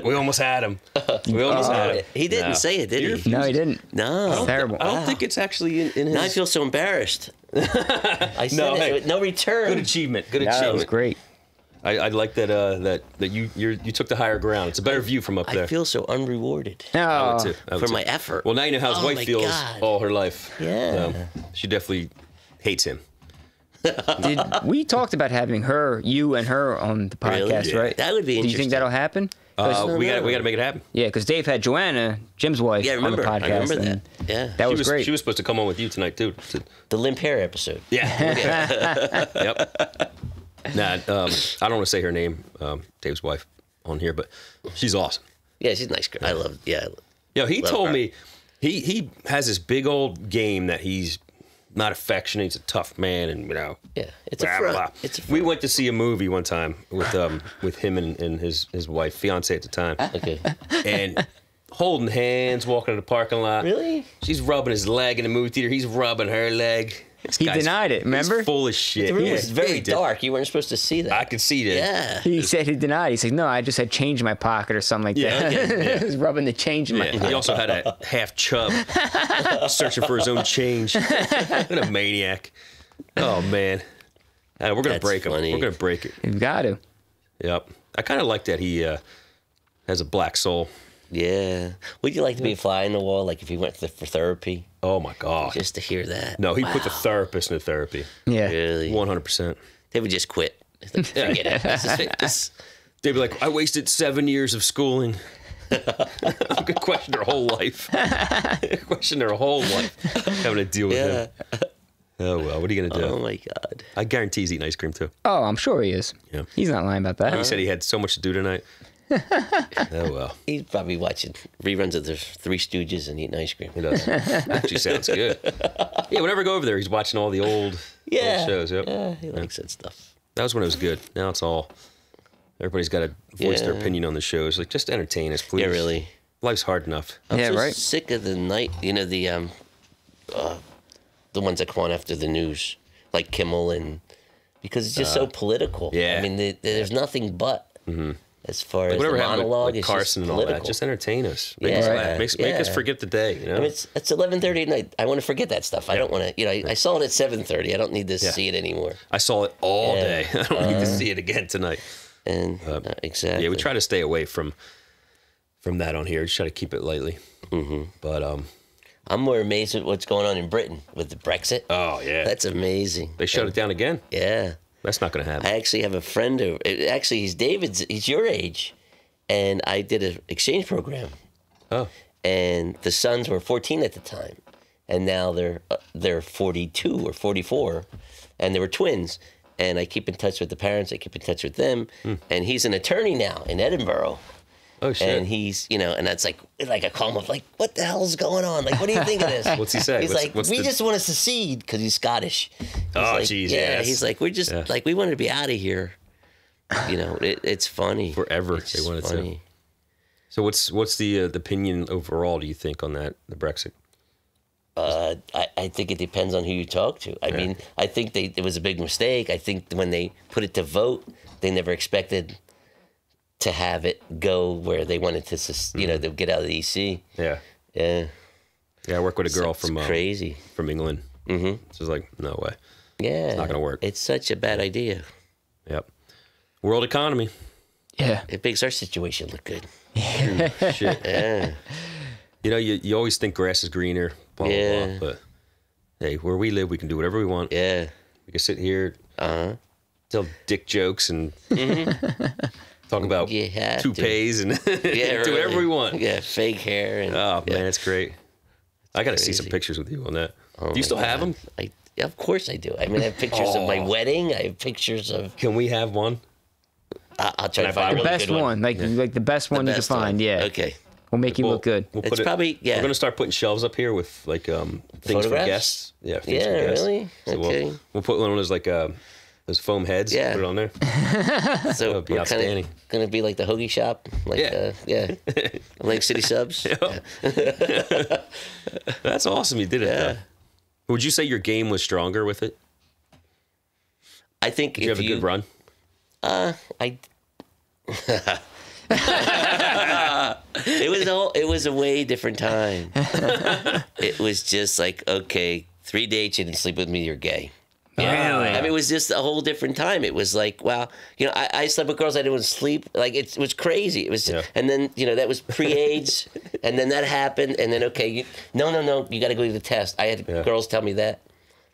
S2: We almost had him. We almost had him.
S1: He didn't
S2: No.
S1: say it, did he?
S3: No, he didn't.
S1: No.
S3: It's terrible.
S2: I don't think it's actually in his.
S1: Now I feel so embarrassed. I said
S2: No,
S1: it
S2: hey.
S1: with no return.
S2: Good achievement. Good
S3: No, that was
S2: achievement.
S3: great.
S2: I like that you took the higher ground. It's a better view from up there.
S1: I feel so unrewarded
S2: I would
S3: No.
S2: too. I would
S1: for
S2: too.
S1: my effort.
S2: Well, now you know how his
S1: Oh
S2: wife
S1: my
S2: feels
S1: God.
S2: all her life.
S1: Yeah.
S2: She definitely hates him.
S3: We talked about having you and her on the
S1: Really?
S3: podcast,
S1: Yeah.
S3: right?
S1: That would be
S3: Do you
S1: interesting.
S3: think that'll happen?
S2: We got to make it happen.
S3: Yeah, because Dave had Joanna, Jim's wife,
S1: Yeah, I remember.
S3: on the podcast.
S1: I remember that.
S3: and
S1: Yeah.
S3: That was great.
S2: She was supposed to come on with you tonight too.
S1: The limp hair episode.
S2: Yeah. Yep. Nah, I don't want to say her name, Dave's wife, on here, but she's awesome.
S1: Yeah, she's a nice girl. I love. Yeah.
S2: Yo, he
S1: Love
S2: told
S1: her.
S2: me he has this big old game that he's not affectionate. He's a tough man, and
S1: Yeah. It's a
S2: blah,
S1: front.
S2: blah.
S1: It's a front.
S2: We went to see a movie one time with him and his wife, fiance at the time,
S1: Okay.
S2: and holding hands, walking in the parking lot.
S1: Really?
S2: She's rubbing his leg in the movie theater. He's rubbing her leg. This
S3: He
S2: guy's-
S3: denied it, remember?
S2: He's full of shit.
S1: The room
S2: Yeah,
S1: was very
S2: he did.
S1: dark. You weren't supposed to see that.
S2: I could see that.
S1: Yeah.
S3: He said he denied. He said, "No, I just had change in my pocket or something like
S2: Yeah,
S3: that."
S2: okay,
S3: He was rubbing the change in my
S2: Yeah,
S3: pocket.
S2: he also had a half chub, searching for his own change. What a maniac! Oh man, we're gonna
S1: That's
S2: break him.
S1: funny.
S2: We're gonna break it.
S3: You've got to.
S2: Yep. I kind of like that he has a black soul.
S1: Yeah. Would you like to be a fly on the wall, like if you went for therapy,
S2: Oh my god.
S1: just to hear that?
S2: No, he put the therapist in therapy.
S3: Yeah.
S1: Really?
S2: 100%.
S1: They would just quit. It's like, forget it. This-
S2: They'd be like, I wasted 7 years of schooling. I could question their whole life. Question their whole life having to deal with
S1: yeah.
S2: him. Oh well, what are you gonna do?
S1: Oh my God.
S2: I guarantee he's eating ice cream too.
S3: Oh, I'm sure he is.
S2: Yeah.
S3: He's not lying about that.
S2: He said he had so much to do tonight. Oh well,
S1: He's probably watching reruns of the Three Stooges and eating ice cream.
S2: he does. Actually, sounds good. Yeah, whenever I go over there, he's watching all the old shows. Yep.
S1: Yeah, he likes that stuff.
S2: That was when it was good. Now it's all. Everybody's got to voice their
S1: Yeah.
S2: opinion on the shows. Like, just entertain us, please.
S1: Yeah, really.
S2: Life's hard enough.
S1: I'm
S3: Yeah,
S1: so
S3: right.
S1: sick of the night. You know the ones that come on after the news, like Kimmel, and because it's just so political.
S2: yeah.
S1: I mean, there's nothing but as far as
S2: Whatever
S1: the
S2: happened
S1: monologue.
S2: with
S1: it's
S2: Carson
S1: just
S2: and all that.
S1: political.
S2: Just entertain us. Make
S1: Yeah.
S2: us
S1: Right.
S2: laugh. Make us
S1: Yeah.
S2: forget the day. You know.
S1: I mean, it's 11:30 at night. I want to forget that stuff. I don't want to. You know, I saw it at 7:30. I don't need to see it anymore.
S2: I saw it all
S1: Yeah.
S2: day. I don't need to see it again tonight.
S1: And exactly.
S2: Yeah, we try to stay away from that on here. Just try to keep it lightly. Mm-hmm. But
S1: I'm more amazed at what's going on in Britain with the Brexit.
S2: oh yeah,
S1: That's amazing.
S2: they shut it down again.
S1: Yeah.
S2: That's not going to happen.
S1: I actually have a friend who, actually, he's David's, he's your age. And I did an exchange program.
S2: Oh,
S1: And the sons were 14 at the time. And now they're 42 or 44. And they were twins. And I keep in touch with the parents. I keep in touch with them. And he's an attorney now in Edinburgh.
S2: oh shit.
S1: And he's, and that's like I call him up, like, what the hell's going on? Like, what do you think of this?
S2: What's he say?
S1: He's like,
S2: what's
S1: we
S2: the-
S1: just want to secede because he's Scottish. He's
S2: Oh,
S1: like,
S2: jeez,
S1: yeah.
S2: yes.
S1: He's like, we're just like, we wanted to be out of here. It's funny.
S2: Forever
S1: It's
S2: they
S1: just
S2: wanted
S1: funny.
S2: to. So what's the opinion overall? Do you think on that the Brexit?
S1: I think it depends on who you talk to. I mean, I think it was a big mistake. I think when they put it to vote, they never expected to have it go where they wanted to, to get out of the EC.
S2: Yeah,
S1: Yeah.
S2: yeah. I work with a girl
S1: It's
S2: from
S1: crazy.
S2: from England. Mm-hmm. So it's like, no way.
S1: Yeah. It's
S2: not gonna work.
S1: It's such a bad idea.
S2: Yep. World economy.
S3: Yeah.
S1: It makes our situation look good.
S2: Shit.
S1: Yeah.
S2: You know, you always think grass is greener. Blah, blah,
S1: Yeah.
S2: blah, but hey, where we live, we can do whatever we want.
S1: Yeah.
S2: We can sit here, tell dick jokes, and talk about
S1: You have to.
S2: toupees and
S1: Yeah.
S2: do
S1: really.
S2: whatever we want.
S1: Yeah. Fake hair. And,
S2: Oh
S1: yeah.
S2: man, it's great. I got to see some
S1: Crazy.
S2: pictures with you on that.
S1: Oh
S2: Do you
S1: my
S2: still have
S1: God.
S2: them?
S1: Yeah, of course I do. I mean, I have pictures of my wedding. I have pictures of.
S2: Can we have one?
S1: I'll try to find
S3: The
S1: a really
S3: best
S1: good
S3: one, like the best one you can find. Yeah.
S1: Okay.
S3: We'll make you look good.
S2: We'll
S1: It's probably
S2: We're gonna start putting shelves up here with like things for
S1: Photographs?
S2: guests. Yeah. Things
S1: Yeah,
S2: for guests.
S1: really?
S2: So
S1: Okay.
S2: we'll put one of those like those foam heads.
S1: Yeah.
S2: Put it on there.
S1: So
S2: would be
S1: we're
S2: outstanding.
S1: Gonna be like the hoagie shop, like
S2: Yeah.
S1: Lake City Subs.
S2: That's awesome. You did it. Though. Would you say your game was stronger with it?
S1: I think
S2: Did you have a good run?
S1: It was a way different time. It was just like, okay, 3 dates, you didn't sleep with me, you're gay.
S3: Really?
S1: I mean, it was just a whole different time. It was like, wow, I slept with girls I didn't sleep. Like, it was crazy. It was, and then, that was pre-AIDS, and then that happened, and then, okay, no, you got to go get the test. I had girls tell me that.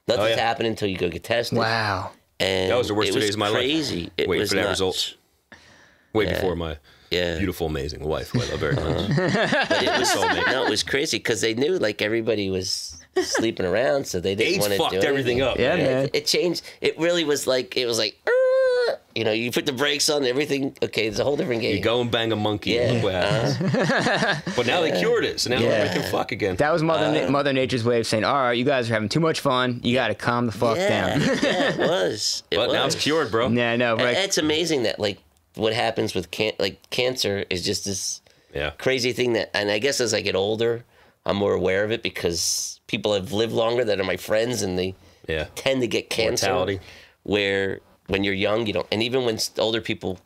S1: Nothing's happening until you go get tested.
S3: Wow.
S1: And
S2: That was the worst 2 days of my life.
S1: Crazy. It
S2: Waiting
S1: was
S2: for that
S1: nuts.
S2: result. Way before my beautiful, amazing wife, who I love very much.
S1: But it was it was crazy because they knew like everybody was sleeping around, so they didn't
S2: AIDS
S1: want to do
S2: fucked everything up.
S3: Yeah, man.
S1: It changed. It really was like you put the brakes on everything. Okay, it's a whole different game.
S2: You go and bang a monkey.
S1: Yeah.
S2: Look what happens. But now they cured it, so now we can fuck again.
S3: That was Mother Nature's way of saying, all right, you guys are having too much fun. You got to calm the fuck down.
S1: Yeah, it was.
S2: But now it's cured, bro.
S3: Yeah, no,
S1: And
S3: right.
S1: it's amazing that like what happens with cancer is just this crazy thing that, and I guess as I get older, I'm more aware of it because people have lived longer that are my friends, and they tend to get cancer.
S2: Mortality.
S1: Where when you're young, you don't, and even when older people,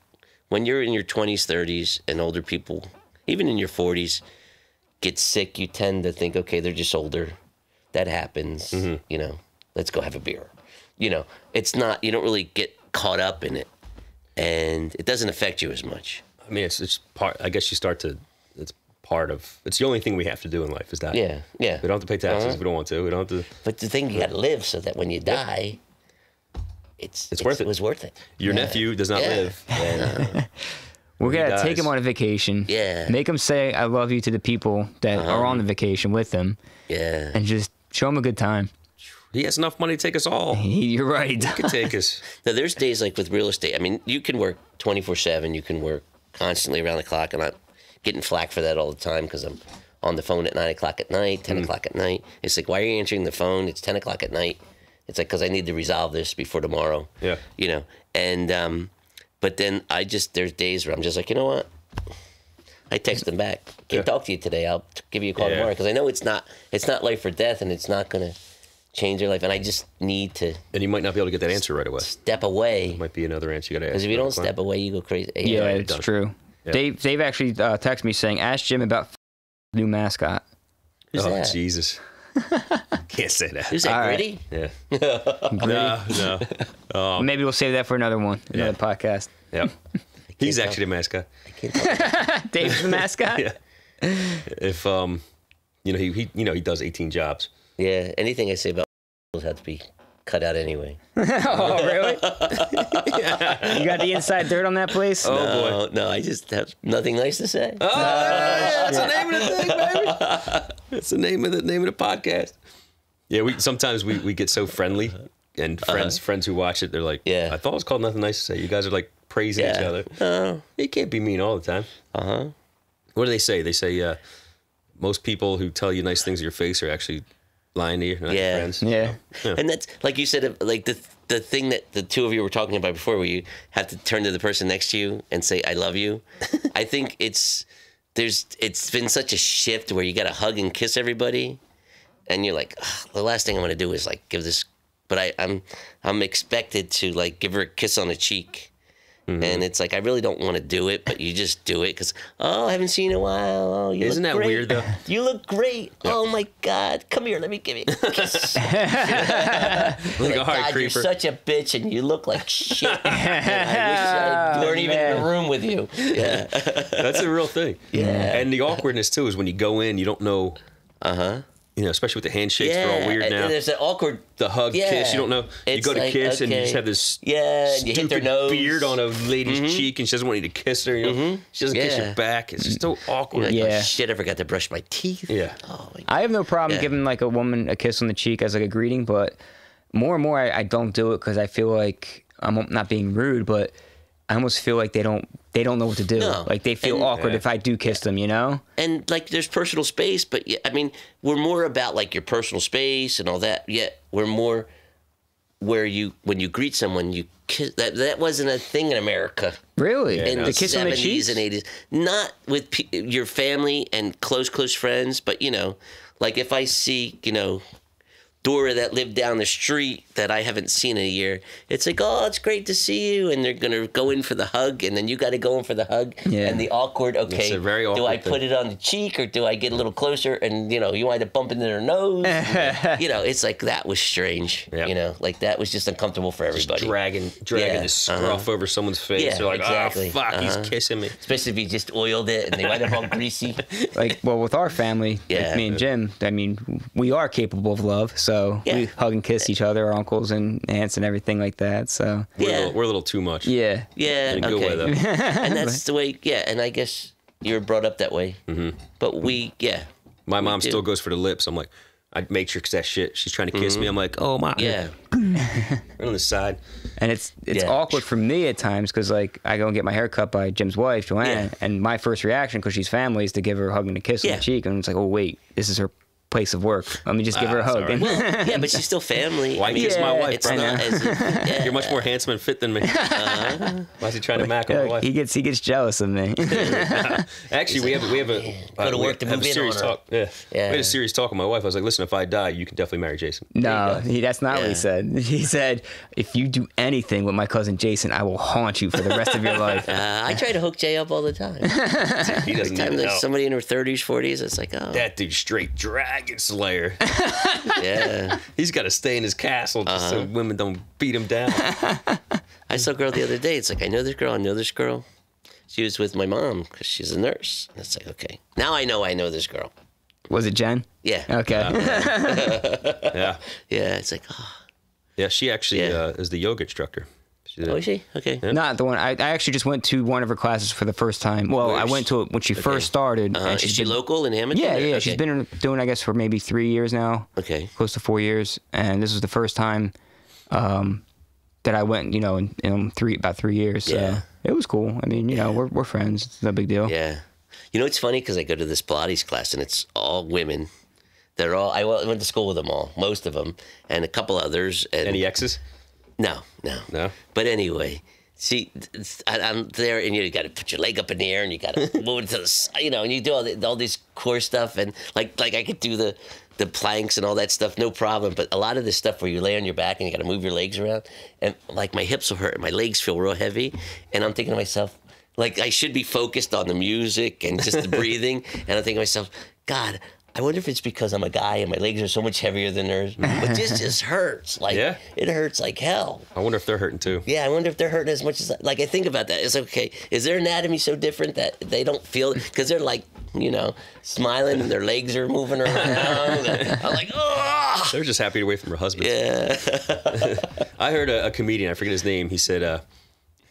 S1: when you're in your 20s, 30s, and older people, even in your 40s, get sick, you tend to think, okay, they're just older. That happens. Let's go have a beer. It's not. You don't really get caught up in it. And it doesn't affect you as much.
S2: I mean, it's part. I guess you start to. It's part of. It's the only thing we have to do in life is die.
S1: Yeah.
S2: We don't have to pay taxes. We don't want to. We don't have to.
S1: But the thing, you got to live so that when you die, it's
S2: worth it.
S1: It was worth it.
S2: Your nephew does not live. And
S3: We're going to
S2: dies.
S3: take him on a vacation.
S1: Yeah.
S3: Make him say, I love you to the people that are on the vacation with him.
S1: Yeah.
S3: And just show him a good time.
S2: he has enough money to take us all. He
S3: You're right.
S2: could take us.
S1: Now, there's days like with real estate. I mean, you can work 24/7. You can work constantly around the clock. I'm not getting flack for that all the time because I'm on the phone at 9 o'clock at night, 10 o'clock at night. It's like, why are you answering the phone? It's 10 o'clock at night. It's like, because I need to resolve this before tomorrow.
S2: Yeah.
S1: You know, and, but then there's days where I'm just like, you know what? I text them back. Can't talk to you today. I'll give you a call tomorrow because I know it's not life or death, and it's not going to change their life. And I just need to.
S2: And you might not be able to get that answer right away.
S1: Step away.
S2: Might be another answer you got to ask.
S1: Because if you don't step away, you go crazy.
S3: Yeah, it's
S2: done.
S3: true.
S2: Yeah.
S3: Dave actually texted me saying, ask Jim about new mascot.
S1: Who's that?
S2: Jesus. Can't say that.
S1: Who's that?
S3: All right.
S1: Gritty?
S2: Yeah. No.
S3: Maybe we'll save that for another one, another podcast.
S2: Yep. He's actually the mascot.
S3: Dave's the mascot?
S2: Yeah. If he does 18 jobs.
S1: Yeah. Anything I say about will have to be cut out anyway.
S3: Oh, really? You got the inside dirt on that place?
S2: Oh, boy.
S1: No, I just have nothing nice to say.
S2: Oh, that's the name of the thing, baby. That's the name of the podcast. Yeah, sometimes we get so friendly, and friends who watch it, they're like,
S1: Yeah.
S2: I thought it was called Nothing Nice to Say. You guys are like praising each other.
S1: Oh.
S2: You can't be mean all the time.
S1: Uh-huh.
S2: What do they say? They say most people who tell you nice things to your face are actually lying to you. They're not your friends.
S3: Yeah.
S1: And that's, like you said, like the thing that the two of you were talking about before, where you have to turn to the person next to you and say, I love you. I think it's been such a shift where you got to hug and kiss everybody. And you're like, the last thing I'm going to do is like give this, but I'm expected to like give her a kiss on the cheek. Mm-hmm. And it's like, I really don't want to do it, but you just do it because, I haven't seen you in a while. Oh, you
S2: Isn't
S1: look
S2: that
S1: great.
S2: weird, though?
S1: You look great. Yeah. Oh, my God. Come here. Let me give you a kiss.
S2: Like,
S1: all right, God,
S2: creeper.
S1: you're such a bitch and you look like shit. I wish I weren't even in the room with you. Yeah.
S2: That's a real thing.
S1: Yeah.
S2: And the awkwardness, too, is when you go in, you don't know.
S1: Uh-huh.
S2: Especially with the handshakes, they're all weird now.
S1: And there's an awkward...
S2: The hug, kiss, you don't know. You go to
S1: like,
S2: kiss and you just have this
S1: and you hit their nose.
S2: beard on a lady's cheek and she doesn't want you to kiss her. She doesn't kiss your back. It's just so awkward.
S1: You're like,
S3: Yeah.
S1: oh, shit, I forgot to brush my teeth.
S2: Yeah.
S1: Oh, my God.
S3: I have no problem giving like a woman a kiss on the cheek as like a greeting, but more and more I don't do it because I feel like I'm not being rude, but I almost feel like they don't know what to do.
S1: No.
S3: Like they feel awkward if I do kiss them, you know?
S1: And like there's personal space, but I mean, we're more about like your personal space and all that. Yet we're more where when you greet someone, you kiss. That wasn't a thing in America.
S3: Really?
S1: In
S3: the
S1: the
S3: kiss on the
S1: 70s
S3: cheeks?
S1: and 80s. Not with your family and close friends, but like if I see, Dora that lived down the street that I haven't seen in a year, it's like, oh, it's great to see you, and they're gonna go in for the hug, and then you got to go in for the hug, and the awkward. Okay,
S2: it's a very awkward
S1: do I put it on the cheek or do I get a little closer? And you wind up bumping into their nose. It's like that was strange.
S2: Yep.
S1: Like that was just uncomfortable for everybody.
S2: Just dragging the scruff over someone's face.
S1: Yeah,
S2: They're like,
S1: exactly.
S2: oh fuck, he's kissing me.
S1: Especially if you just oiled it and they wind up all greasy.
S3: Like, well, with our family, with me and Jim, I mean, we are capable of love, so we hug and kiss each other, our uncles and aunts and everything like that. So
S2: we're a little too much.
S3: Yeah.
S1: Yeah.
S2: In a good way, though.
S1: And that's the way. Yeah. And I guess you were brought up that way. Mm-hmm. But
S2: my mom still goes for the lips. I'm like, I matrix that shit. She's trying to kiss me. I'm like, oh my.
S1: Yeah.
S2: Right on the side.
S3: And it's awkward for me at times because like I go and get my hair cut by Jim's wife, Joanna, and my first reaction, because she's family, is to give her a hug and a kiss on the cheek, and it's like, oh wait, this is her place of work. Let me just give her a hug.
S2: Right.
S1: Well, but she's still family.
S2: Why kiss my wife?
S1: It's not as
S2: You're much more handsome and fit than me. Why is he trying to mack on my wife?
S3: He gets jealous of me.
S2: Actually, we have a
S1: go to work to move in
S2: serious
S1: on her.
S2: talk. Yeah. We had a serious talk with my wife. I was like, listen, if I die, you can definitely marry Jason.
S3: No, that's not what he said. He said, if you do anything with my cousin Jason, I will haunt you for the rest of your life.
S1: I try to hook Jay up all the time.
S2: He doesn't even know.
S1: Somebody in her 30s, 40s, it's like, oh.
S2: That dude's straight dragon slayer.
S1: Yeah.
S2: He's got to stay in his castle just so women don't beat him down.
S1: I saw a girl the other day. It's like, I know this girl. She was with my mom because she's a nurse. And it's like, okay. Now I know this girl.
S3: Was it Jen?
S1: Yeah.
S3: Okay.
S2: Yeah.
S1: Yeah. It's like, oh.
S2: Yeah, she actually is the yoga instructor.
S1: Oh, is she? Okay.
S2: Yeah.
S3: Not the one. I actually just went to one of her classes for the first time. Well, I went to it when she first started. And
S1: is she local in Hamilton?
S3: Yeah, yeah.
S1: Okay.
S3: She's been doing, I guess, for maybe 3 years now.
S1: Okay.
S3: Close to 4 years. And this was the first time that I went, in about 3 years. So
S1: Yeah.
S3: it was cool. I mean, we're friends. It's no big deal.
S1: Yeah. It's funny because I go to this Pilates class and it's all women. I went to school with them all, most of them, and a couple others. And
S2: Any exes?
S1: No. But anyway, see, I'm there, and you got to put your leg up in the air, and you got to move it to the side, and you do all this core stuff, and like I could do the planks and all that stuff, no problem. But a lot of this stuff where you lay on your back and you got to move your legs around, and like my hips will hurt, and my legs feel real heavy, and I'm thinking to myself, like I should be focused on the music and just the breathing, and I'm thinking to myself, God, I wonder if it's because I'm a guy and my legs are so much heavier than theirs. But this just hurts. Like, it hurts like hell.
S2: I wonder if they're hurting too.
S1: Yeah, I wonder if they're hurting as much as, like, I think about that. It's okay. Is their anatomy so different that they don't feel it? Because they're like, smiling and their legs are moving around. I'm like, oh.
S2: They're just happy to wait from her husband.
S1: Yeah.
S2: I heard a comedian, I forget his name, he said,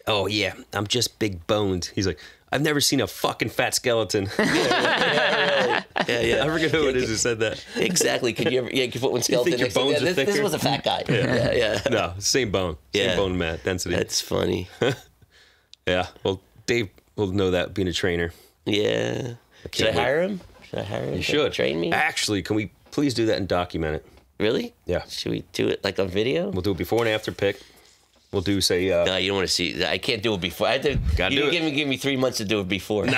S2: oh yeah, I'm just big boned. He's like, I've never seen a fucking fat skeleton.
S1: Yeah.
S2: I forget who it is who said that.
S1: Exactly. Could you ever? Yeah, you put one skeleton.
S2: You think your bones are thicker?
S1: This was a fat guy. Yeah.
S2: No, same bone. Same bone mass density.
S1: That's funny.
S2: Yeah. Well, Dave will know that being a trainer.
S1: Yeah. Should I hire him?
S2: You should
S1: train me.
S2: Actually, can we please do that and document it?
S1: Really?
S2: Yeah.
S1: Should we do it like on video?
S2: We'll do a before and after pic. We'll do say.
S1: No, you don't want to see. I can't do it before. I have to.
S2: Gotta do it.
S1: Give me 3 months to do it before.
S2: No.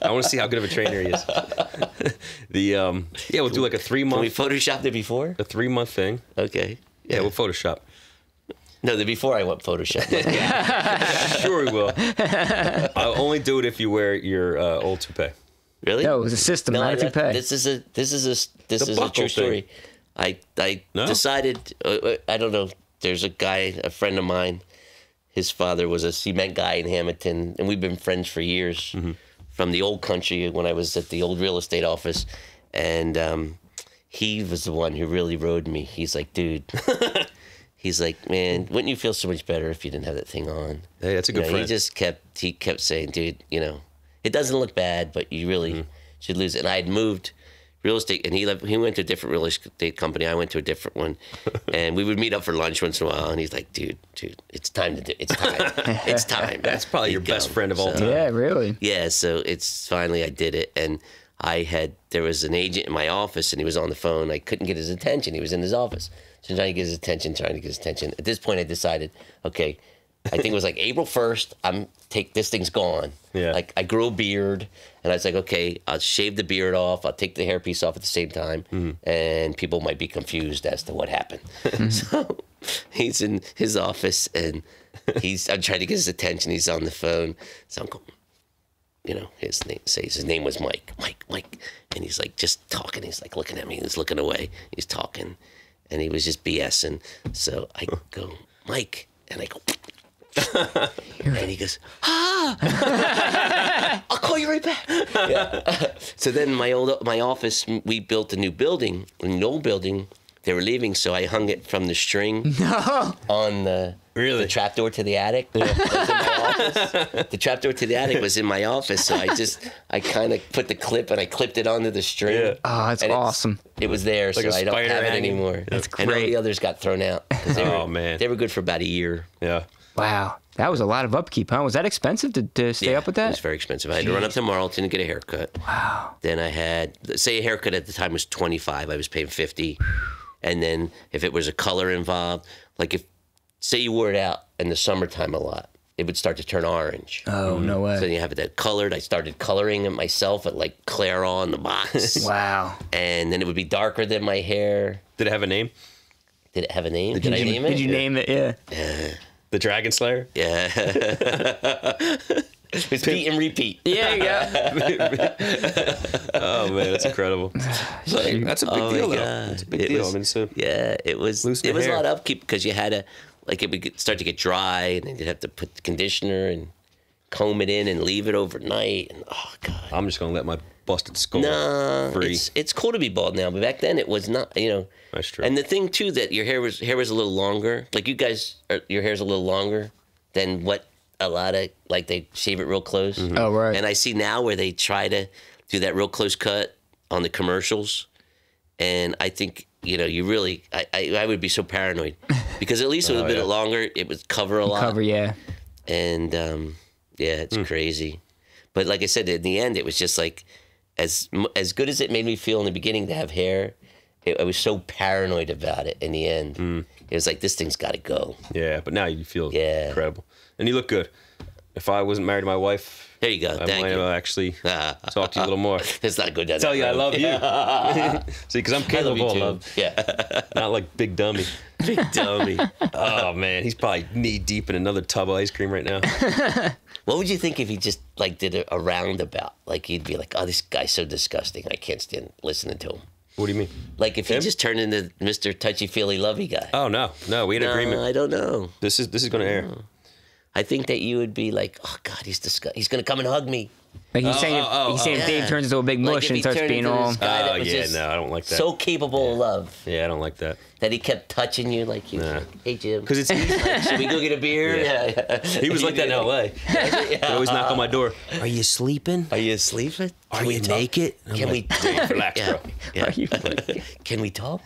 S2: I want to see how good of a trainer he is. We'll do like a 3 month.
S1: Can we Photoshop the before?
S2: A 3 month thing.
S1: Okay.
S2: Yeah, we'll Photoshop.
S1: No, the before I want Photoshop.
S2: Sure we will. I'll only do it if you wear your old toupee.
S1: Really?
S3: No, it was a system, not a toupee.
S1: This is a true story. I decided. I don't know. There's a guy, a friend of mine. His father was a cement guy in Hamilton, and we've been friends for years from the old country when I was at the old real estate office. And he was the one who really rode me. He's like, dude. He's like, man, wouldn't you feel so much better if you didn't have that thing on?
S2: Hey, that's a good friend.
S1: He kept saying, dude, it doesn't look bad, but you really should lose it. And I had moved real estate, and he went to a different real estate company. I went to a different one, and we would meet up for lunch once in a while. And he's like, "Dude, it's time to do. It's time. It's time."
S2: That's probably your best friend of all time.
S3: Yeah, really.
S1: Yeah, so it's finally I did it, and there was an agent in my office, and he was on the phone. I couldn't get his attention. He was in his office, so trying to get his attention. At this point, I decided, okay, I think it was like April 1st. This thing's gone.
S2: Yeah.
S1: Like I grew a beard, and I was like, okay, I'll shave the beard off. I'll take the hairpiece off at the same time, and people might be confused as to what happened. So he's in his office, and I'm trying to get his attention. He's on the phone. So Uncle, his name was Mike, and he's like just talking. He's like looking at me. He's looking away. He's talking, and he was just BSing. So I go, Mike, and I go. And he goes, I'll call you right back. Yeah. So then my office, we built a new building. In the old building, they were leaving, so I hung it from the string on the trapdoor to the attic. Yeah. Was in my office. The trapdoor to the attic was in my office, so I kind of put the clip and I clipped it onto the string. Yeah.
S3: Oh, that's awesome.
S1: It was there,
S2: like
S1: so I don't have it anymore.
S3: That's great.
S1: And all the others got thrown out. They were good for about a year.
S2: Yeah.
S3: Wow. That was a lot of upkeep, huh? Was that expensive to stay up with that?
S1: It was very expensive. I had to run up to Marlton and get a haircut.
S3: Wow.
S1: Then I had, say a haircut at the time was $25. I was paying $50. And then if it was a color involved, like say you wore it out in the summertime a lot, it would start to turn orange.
S3: Oh, no way.
S1: So then you have it colored. I started coloring it myself at like Clairol in the box.
S3: Wow.
S1: And then it would be darker than my hair.
S2: Did it have a name?
S1: Did it have a name? Did I name it?
S3: Did you name it? Yeah.
S2: The Dragon Slayer?
S1: Yeah. It's beat and repeat.
S3: Yeah,
S2: Oh man, that's incredible. That's a big deal, though. It's a big deal.
S1: It was a lot of upkeep because you had to, like, it would start to get dry, and then you'd have to put the conditioner and comb it in and leave it overnight. And oh god,
S2: I'm just gonna let my busted skull free.
S1: It's cool to be bald now, but back then it was not.
S2: That's true.
S1: And the thing too that your hair was a little longer. Like you guys, your hair's a little longer than what a lot of, like, they shave it real close.
S3: Mm-hmm. Oh, right.
S1: And I see now where they try to do that real close cut on the commercials, and I think you really I would be so paranoid because at least with a bit longer it would cover a lot.
S3: Yeah.
S1: And it's crazy. But like I said, in the end, it was just like as good as it made me feel in the beginning to have hair. I was so paranoid about it. In the end, it was like, this thing's got to go.
S2: Yeah, but now you feel incredible, and you look good. If I wasn't married to my wife,
S1: there you go.
S2: I might actually talk to you a little more.
S1: It's not good.
S2: Tell you I love you. See, because I'm capable of love.
S1: Yeah,
S2: not like Big Dummy.
S1: Big Dummy.
S2: Oh man, he's probably knee deep in another tub of ice cream right now.
S1: What would you think if he just like did a roundabout? Like he'd be like, "Oh, this guy's so disgusting. I can't stand listening to him."
S2: What do you mean?
S1: Like if he just turned into Mr. Touchy-feely lovey guy.
S2: Oh no, we had an agreement.
S1: I don't know.
S2: This is going to air.
S1: I think that you would be like, "Oh God, he's disgusting. He's going to come and hug me."
S3: Like he's saying, if Dave turns into a big mush and starts being all.
S2: No, I don't like that.
S1: So capable of love.
S2: Yeah, I don't like that.
S1: That he kept touching you like you.
S2: Nah.
S1: Hey Jim.
S2: Because it's easy.
S1: Should we go get a beer?
S2: Yeah. He was like that in L.A. He'd always knock on my door. Are you sleeping?
S1: Are you sleeping?
S2: Are you naked?
S1: Can we
S2: relax, bro?
S1: Yeah. Can we talk?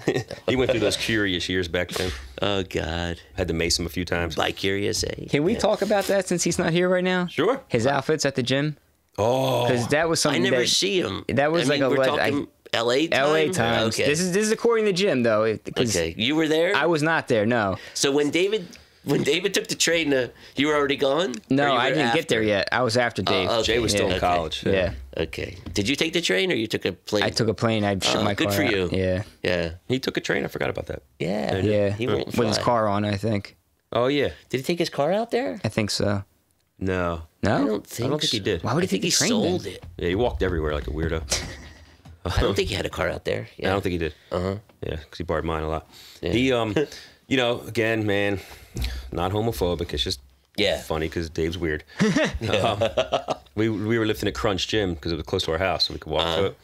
S2: He went through those curious years back then.
S1: Oh God.
S2: Had to mace him a few times.
S1: By curious, eh?
S3: Can we talk about that since he's not here right now?
S2: Sure.
S3: His outfits at the gym.
S2: Oh.
S3: Because that was something
S1: I never see him.
S3: That was
S1: we're talking L.A. time?
S3: L.A. times.
S1: Okay.
S3: This is according to Jim though.
S1: Okay. You were there?
S3: I was not there. No.
S1: So when David took the train, you were already gone?
S3: No, I didn't get there yet. I was after Dave.
S1: Okay.
S2: Jay was still in college.
S3: Yeah.
S1: Okay. Did you take the train or you took a plane?
S3: I took a plane. I shut my car.
S1: Good for you.
S3: Out. Yeah.
S1: Yeah.
S2: He took a train. I forgot about that.
S1: Yeah.
S3: Yeah.
S1: He won't
S3: with his
S1: fly.
S3: car on, I think.
S2: Oh yeah.
S1: Did he take his car out there?
S3: I think so.
S2: No.
S3: No.
S1: I don't think
S2: he did.
S3: Why would he
S1: think
S3: take
S1: he
S3: the train
S1: sold
S3: then?
S1: it.
S2: Yeah, he walked everywhere like a weirdo.
S1: I don't think he had a car out there. Yeah.
S2: I don't think he did. Yeah, because he borrowed mine a lot. Yeah. He, again, man, not homophobic. It's just funny because Dave's weird. We were lifting at Crunch Gym because it was close to our house, so we could walk to it.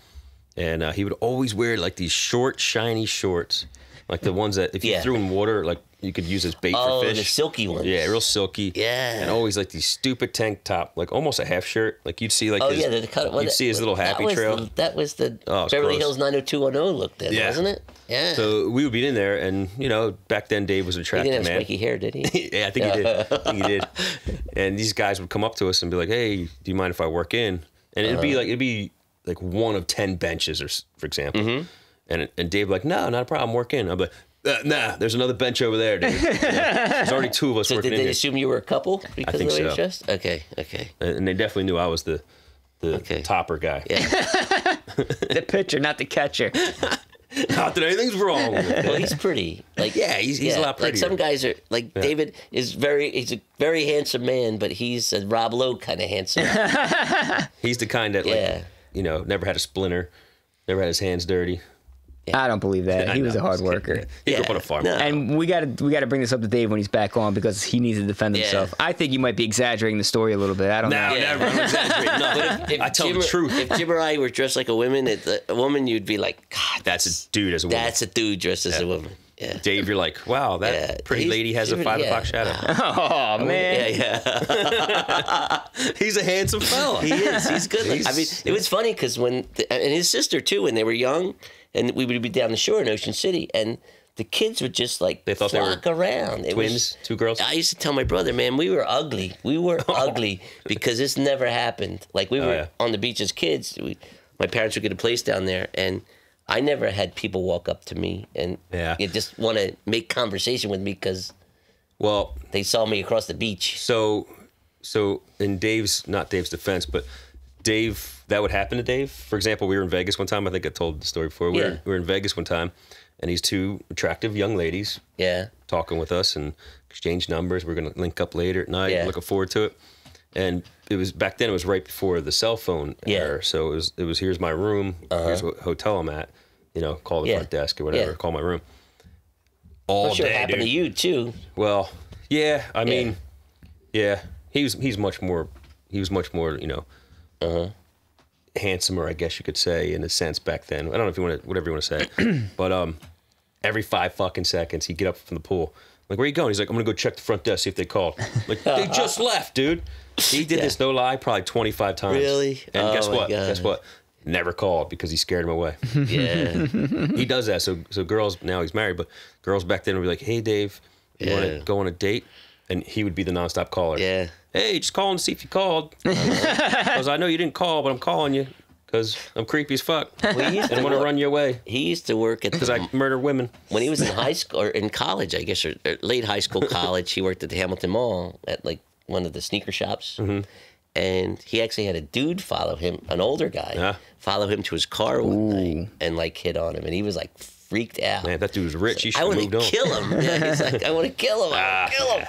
S2: And he would always wear like these short, shiny shorts. Like the ones that if you threw in water, like you could use as bait for fish.
S1: The silky ones.
S2: Yeah, real silky.
S1: Yeah.
S2: And always like these stupid tank top, like almost a half shirt. Like you'd see like you'd see his little happy trail.
S1: That was the Beverly Hills 90210 look then, wasn't it? Yeah.
S2: So we would be in there, and back then Dave was an attractive man.
S1: He didn't have spiky hair, did he?
S2: Yeah, I think he did. And these guys would come up to us and be like, "Hey, do you mind if I work in?" And it'd be like one of 10 benches, or for example. Mm-hmm. And Dave like, "No, not a problem. Work in." I'm like, "Nah, there's another bench over there, dude." There's already 2 of us working in.
S1: Did they assume you were a couple because
S2: of the way
S1: you're dressed? Okay.
S2: And they definitely knew I was the topper guy.
S1: Yeah.
S3: The pitcher, not the catcher.
S2: Not that anything's wrong with it.
S1: Well, he's pretty. Like
S2: he's a lot prettier.
S1: Like some guys are like David is he's a very handsome man, but he's a Rob Lowe kind of handsome.
S2: He's the kind that never had a splinter, never had his hands dirty.
S3: Yeah. I don't believe that. He was a hard worker.
S2: He grew up on a farm.
S3: No. And we got to bring this up to Dave when he's back on because he needs to defend himself. I think you might be exaggerating the story a little bit. I don't know.
S2: No, never. I'm exaggerating. No, if I tell the truth.
S1: If Jim or I were dressed like a woman, you'd be like, God,
S2: that's a dude as a woman.
S1: That's a dude dressed as a woman. Yeah.
S2: Dave, you're like, wow, that pretty lady has a 5 o'clock shadow.
S3: Oh, man.
S1: Yeah.
S2: He's a handsome fella.
S1: He is. He's good. I mean, it was funny because and his sister, too, when they were young, and we would be down the shore in Ocean City, and the kids would just flock around.
S2: Twins, 2 girls.
S1: I used to tell my brother, man, we were ugly. We were ugly because this never happened. Like we were on the beach as kids. My parents would get a place down there, and I never had people walk up to me and you just want to make conversation with me because they saw me across the beach.
S2: So in not Dave's defense, but Dave, that would happen to Dave. For example, we were in Vegas one time. I think I told the story before. We were in Vegas one time, and these 2 attractive young ladies talking with us and exchange numbers. We're going to link up later at night. Yeah. Looking forward to it. And it was back then. It was right before the cell phone era. So it was here's my room. Here's what hotel I'm at. Call the front desk or whatever. Call my room. All day,
S1: it happened to you too.
S2: Well, yeah. I mean, He's much more. Handsomer, I guess you could say, in a sense back then. I don't know if you want to, whatever you want to say, but every 5 fucking seconds he'd get up from the pool. Like, where you going? He's like, I'm gonna go check the front desk, see if they called. Like, they just left, dude. He did this, no lie, probably 25 times.
S1: Really?
S2: And guess what? Guess what? Never called because he scared him away.
S1: Yeah.
S2: He does that. So girls, now he's married, but girls back then would be like, hey, Dave, you want to go on a date? And he would be the nonstop caller.
S1: Yeah.
S2: Hey, just calling to see if you called. Because I know you didn't call, but I'm calling you because I'm creepy as fuck. Well, and I want to run you away.
S1: He used to work at
S2: because I murder women.
S1: When he was in high school or in college, I guess, or late high school, college, he worked at the Hamilton Mall at like one of the sneaker shops. Mm-hmm. And he actually had a dude follow him, an older guy, follow him to his car one night and like hit on him, and he was like freaked out.
S2: Man, that dude was rich. He should have moved on.
S1: I want to kill him. Yeah, he's like, I want to kill him. I want to kill him.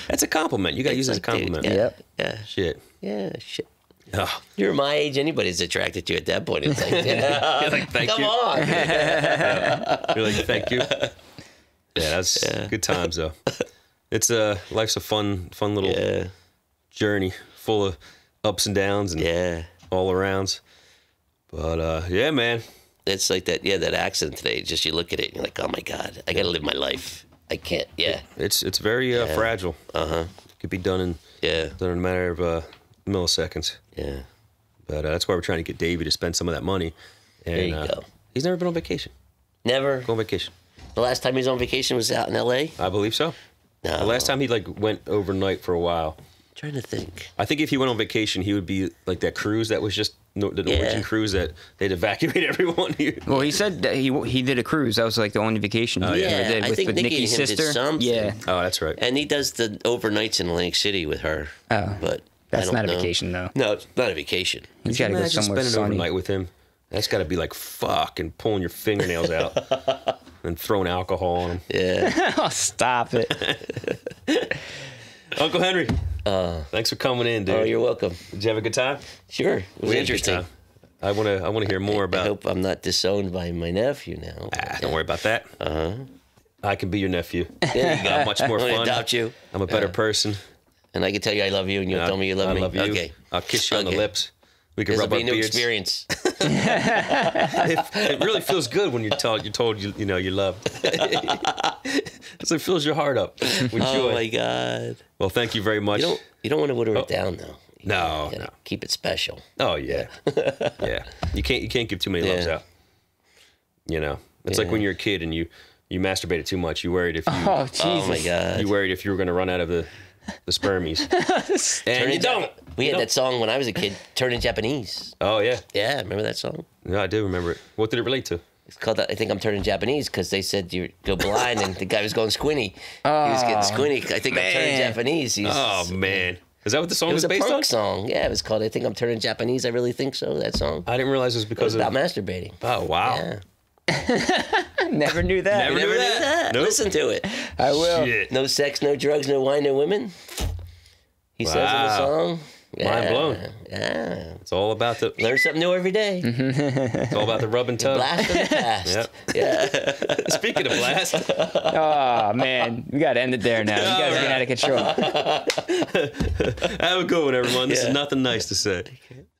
S2: That's a compliment. You got to use it as a compliment.
S1: Dude, yeah.
S2: Shit.
S1: Yeah, shit.
S2: Oh.
S1: You're my age. Anybody's attracted to you at that point. It's like,
S2: you're like, thank
S1: come
S2: you.
S1: on.
S2: You're like, thank you. Yeah, that's good times though. It's life's a fun little journey, full of ups and downs and all arounds. But yeah, man,
S1: it's like that. Yeah, that accident today. Just you look at it, and you're like, oh my god, I got to live my life. I can't. Yeah,
S2: it's very fragile. It could be done in a matter of milliseconds.
S1: Yeah,
S2: but that's why we're trying to get Davey to spend some of that money. And,
S1: there you go.
S2: He's never been on vacation.
S1: Never
S2: go on vacation.
S1: The last time he was on vacation was out in L.A.
S2: I believe so.
S1: No.
S2: The last time he went overnight for a while.
S1: I'm trying to think.
S2: I think if he went on vacation, he would be like that cruise that was just the Norwegian cruise that they'd evacuate everyone.
S3: Well, he said that he did a cruise. That was like the only vacation he ever did
S1: I think
S3: with Nikki's sister.
S1: Did something.
S3: Yeah.
S2: Oh, that's right.
S1: And he does the overnights in Atlantic City with her.
S3: Oh,
S1: but
S3: that's not a vacation though.
S1: No, it's not a vacation.
S3: He's got to go somewhere
S2: spending
S3: sunny.
S2: Overnight with him. That's got to be like fucking pulling your fingernails out and throwing alcohol on him.
S1: Yeah.
S3: Oh, stop it.
S2: Uncle Henry, thanks for coming in, dude.
S1: Oh, you're welcome.
S2: Did you have a good time?
S1: Sure. It was interesting.
S2: I want to hear more about.
S1: I hope I'm not disowned by my nephew now.
S2: Don't worry about that. I can be your nephew.
S1: There you go.
S2: Much more fun.
S1: I'll adopt you.
S2: I'm a better person.
S1: And I can tell you I love you, and you'll tell me you love me.
S2: I love you.
S1: Okay.
S2: I'll kiss you on the lips. We can rub our beards.
S1: This will be a new experience.
S2: It really feels good when you're told you're loved. Because it fills your heart up with joy.
S1: Oh my God.
S2: Well, thank you very much.
S1: You don't want to water it down though. You
S2: No.
S1: gotta keep it special.
S2: Oh yeah. Yeah. You can't give too many loves out. You know. It's like when you're a kid and you masturbated too much. You worried if you
S3: Oh, Jesus.
S1: Oh my God.
S2: you worried if you were going to run out of the spermies. And you don't.
S1: We had that song when I was a kid, Turning Japanese.
S2: Oh yeah.
S1: Yeah, remember that song?
S2: No, I do remember it. What did it relate to?
S1: It's called, I think I'm Turning Japanese, because they said you go blind, and the guy was going squinty. He was getting squinty. I think I'm Turning Japanese.
S2: Oh man. Is that what the song
S1: It was a
S2: based
S1: punk
S2: on?
S1: song. Yeah, it was called I think I'm Turning Japanese. I really think so, that song.
S2: I didn't realize it was
S1: It
S2: because
S1: was about
S2: of
S1: masturbating.
S2: Oh wow.
S1: Yeah.
S3: Never knew that.
S2: Never
S1: You never
S2: knew
S1: knew that?
S2: Nope.
S1: Listen to it.
S3: I will.
S2: Shit.
S1: No sex, no drugs, no wine, no women. He says in the
S2: Wow.
S1: song.
S2: Mind blown.
S1: Yeah.
S2: It's all about the
S1: Learn something new every day.
S2: it's all about the rub and tug.
S1: Blast from the past.
S2: Yep.
S1: Yeah.
S2: Speaking of blast,
S3: Oh, man. We got to end it there now. You guys are getting out of control.
S2: have a good one, everyone. This is Nothing Nice to Say.